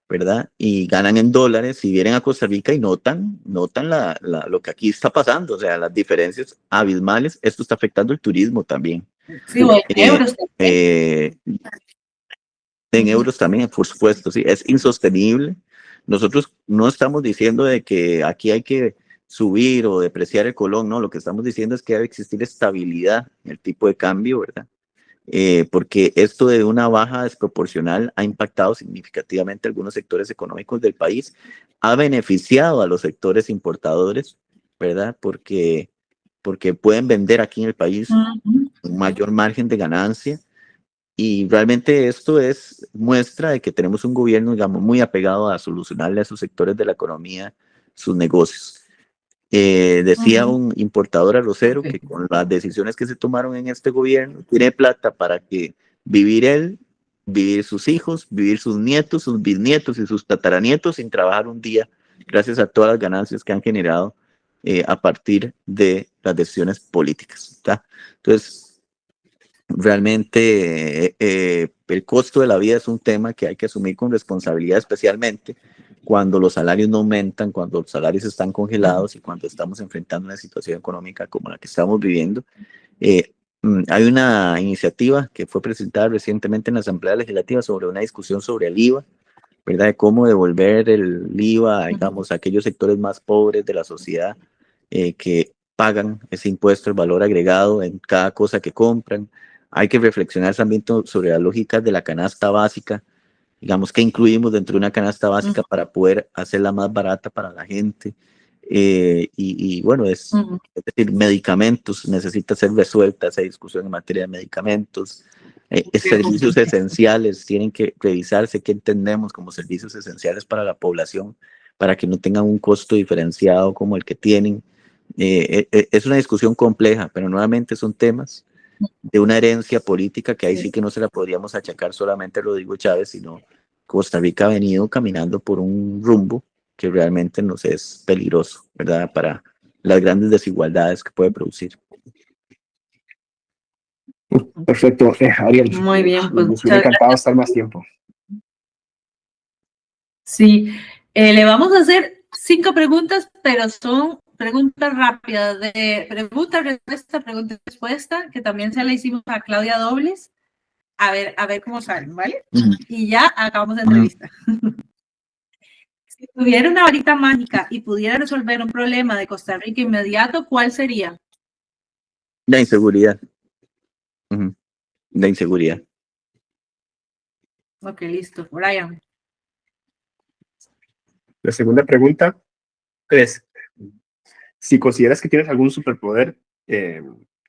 ¿verdad? Y ganan en dólares y vienen a Costa Rica y notan lo que aquí está pasando, o sea, las diferencias abismales. Esto está afectando el turismo también.
Sí, o en euros también.
En euros también, por supuesto, sí, es insostenible. Nosotros no estamos diciendo de que aquí hay que subir o depreciar el colón, no, lo que estamos diciendo es que debe existir estabilidad en el tipo de cambio, ¿verdad? Porque esto de una baja desproporcional ha impactado significativamente algunos sectores económicos del país, ha beneficiado a los sectores importadores, ¿verdad? Porque pueden vender aquí en el país un mayor margen de ganancia y realmente esto es muestra de que tenemos un gobierno, digamos, muy apegado a solucionarle a sus sectores de la economía sus negocios. Decía un importador arrocero que con las decisiones que se tomaron en este gobierno, tiene plata para que vivir él, vivir sus hijos, vivir sus nietos, sus bisnietos y sus tataranietos sin trabajar un día, gracias a todas las ganancias que han generado a partir de las decisiones políticas. ¿Está? Entonces, realmente el costo de la vida es un tema que hay que asumir con responsabilidad, especialmente cuando los salarios no aumentan, cuando los salarios están congelados y cuando estamos enfrentando una situación económica como la que estamos viviendo. Hay una iniciativa que fue presentada recientemente en la Asamblea Legislativa sobre una discusión sobre el IVA, ¿verdad? De cómo devolver el IVA, digamos, a aquellos sectores más pobres de la sociedad que pagan ese impuesto, el valor agregado en cada cosa que compran. Hay que reflexionar también sobre las lógicas de la canasta básica, digamos, que incluimos dentro de una canasta básica para poder hacerla más barata para la gente. Y bueno, es decir, medicamentos, necesita ser resuelta esa discusión en materia de medicamentos. Servicios esenciales, tienen que revisarse qué entendemos como servicios esenciales para la población, para que no tengan un costo diferenciado como el que tienen. Es una discusión compleja, pero nuevamente son temas de una herencia política que ahí sí que no se la podríamos achacar solamente a Rodrigo Chávez, sino Costa Rica ha venido caminando por un rumbo que realmente nos es peligroso, ¿verdad? Para las grandes desigualdades que puede producir.
Perfecto, Ariel.
Muy bien, pues
Nos hubiera
muchas
encantado
gracias.
estar más tiempo.
Sí, le vamos a hacer 5 preguntas, pero son preguntas rápidas, de pregunta-respuesta, pregunta-respuesta, que también se la hicimos a Claudia Dobles. A ver cómo salen, ¿vale? Y ya acabamos la entrevista. Si tuviera una varita mágica y pudiera resolver un problema de Costa Rica inmediato, ¿cuál sería?
La inseguridad. La inseguridad.
Ok, listo. Brian.
La segunda pregunta es, si consideras que tienes algún superpoder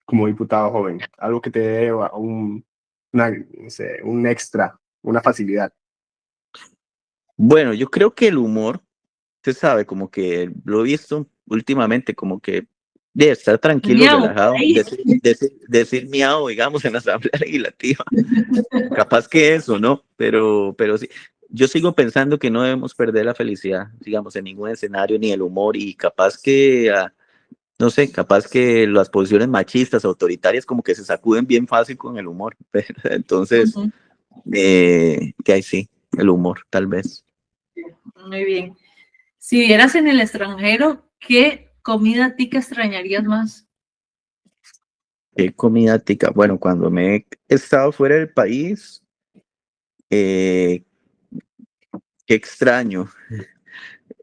como diputado joven, algo que te dé no sé, un extra, una facilidad.
Bueno, yo creo que el humor, usted sabe, como que lo he visto últimamente, como que de estar tranquilo,
Miau,
relajado,
ahí.
decir miau, digamos, en la Asamblea Legislativa. Capaz que eso, ¿no? Pero sí, yo sigo pensando que no debemos perder la felicidad, digamos, en ningún escenario, ni el humor, y capaz que, no sé, capaz que las posiciones machistas, autoritarias, como que se sacuden bien fácil con el humor. Entonces, que ahí sí, el humor, tal vez.
Muy bien. Si vieras en el extranjero, ¿qué comida a ti que extrañarías más?
¿Qué comida tica? Bueno, cuando me he estado fuera del país, qué extraño.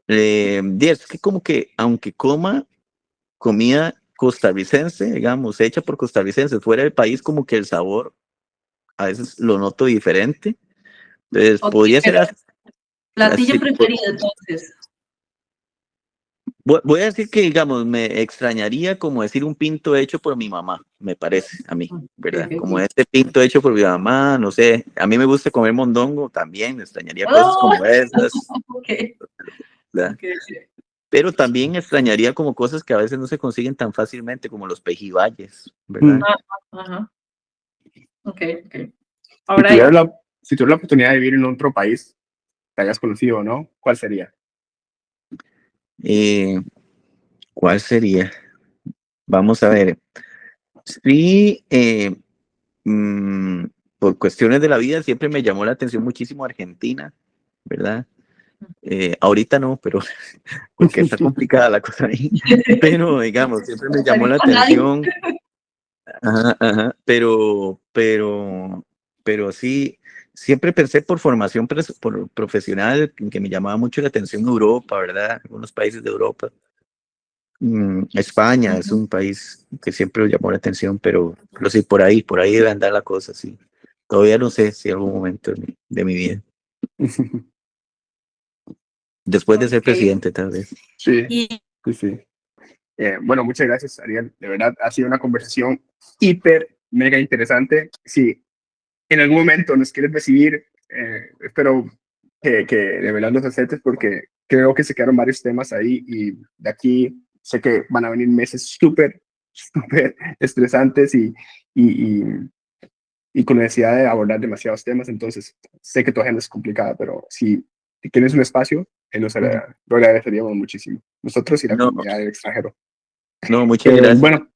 Es que como que, aunque coma comida costarricense, digamos, hecha por costarricenses fuera del país, como que el sabor a veces lo noto diferente. Entonces,
Ok,
podría ser
pero platillo
así.
preferido, entonces.
Voy a decir que, digamos, me extrañaría como decir un pinto hecho por mi mamá, me parece a mí, ¿verdad? Como este pinto hecho por mi mamá, no sé, a mí me gusta comer mondongo también, me extrañaría cosas
Oh,
como esas,
okay.
¿verdad?
Okay.
Pero también extrañaría como cosas que a veces no se consiguen tan fácilmente como los pejibayes, ¿verdad?
Ajá. Ok.
Si
Ahora
tuvieras si tuvieras la oportunidad de vivir en otro país, que hayas conocido, ¿no? ¿Cuál sería?
Eh, ¿Cuál sería? Vamos a ver. Sí, por cuestiones de la vida siempre me llamó la atención muchísimo Argentina, ¿verdad? Ahorita no, pero porque está complicada la cosa ahí. Pero digamos, siempre me llamó la
ahorita nadie.
atención. Ajá, pero sí, siempre pensé por formación por profesional que me llamaba mucho la atención Europa, ¿verdad? Algunos países de Europa. España es un país que siempre me llamó la atención, pero sí, por ahí debe andar la cosa, sí. Todavía no sé si algún momento de mi vida. Después de ser
Ok.
presidente, tal vez.
Sí,
Y
sí. Bueno, muchas gracias, Ariel. De verdad, ha sido una conversación hiper, mega interesante. Si en algún momento nos quieres recibir, espero que de verdad los aceptes porque creo que se quedaron varios temas ahí y de aquí sé que van a venir meses súper, súper estresantes y, y con necesidad de abordar demasiados temas. Entonces, sé que tu agenda es complicada, pero si tienes un espacio, lo agradeceríamos muchísimo. Nosotros y la
No,
comunidad del extranjero.
no, muchas gracias.
Bueno,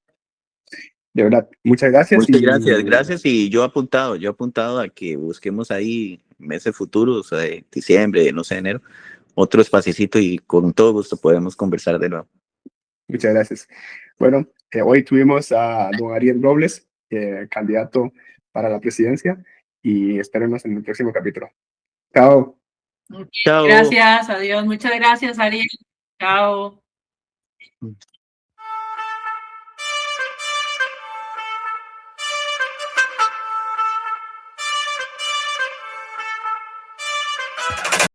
de verdad, muchas gracias
Muchas
y
gracias, gracias. Y yo he apuntado a que busquemos ahí meses futuros, diciembre, no sé, enero, otro espacito y con todo gusto podemos conversar de nuevo.
muchas gracias. Bueno, hoy tuvimos a don Ariel Robles, candidato para la presidencia, y esperemos en el próximo capítulo. Chao.
Chao.
gracias, adiós. Muchas gracias, Ariel. Chao.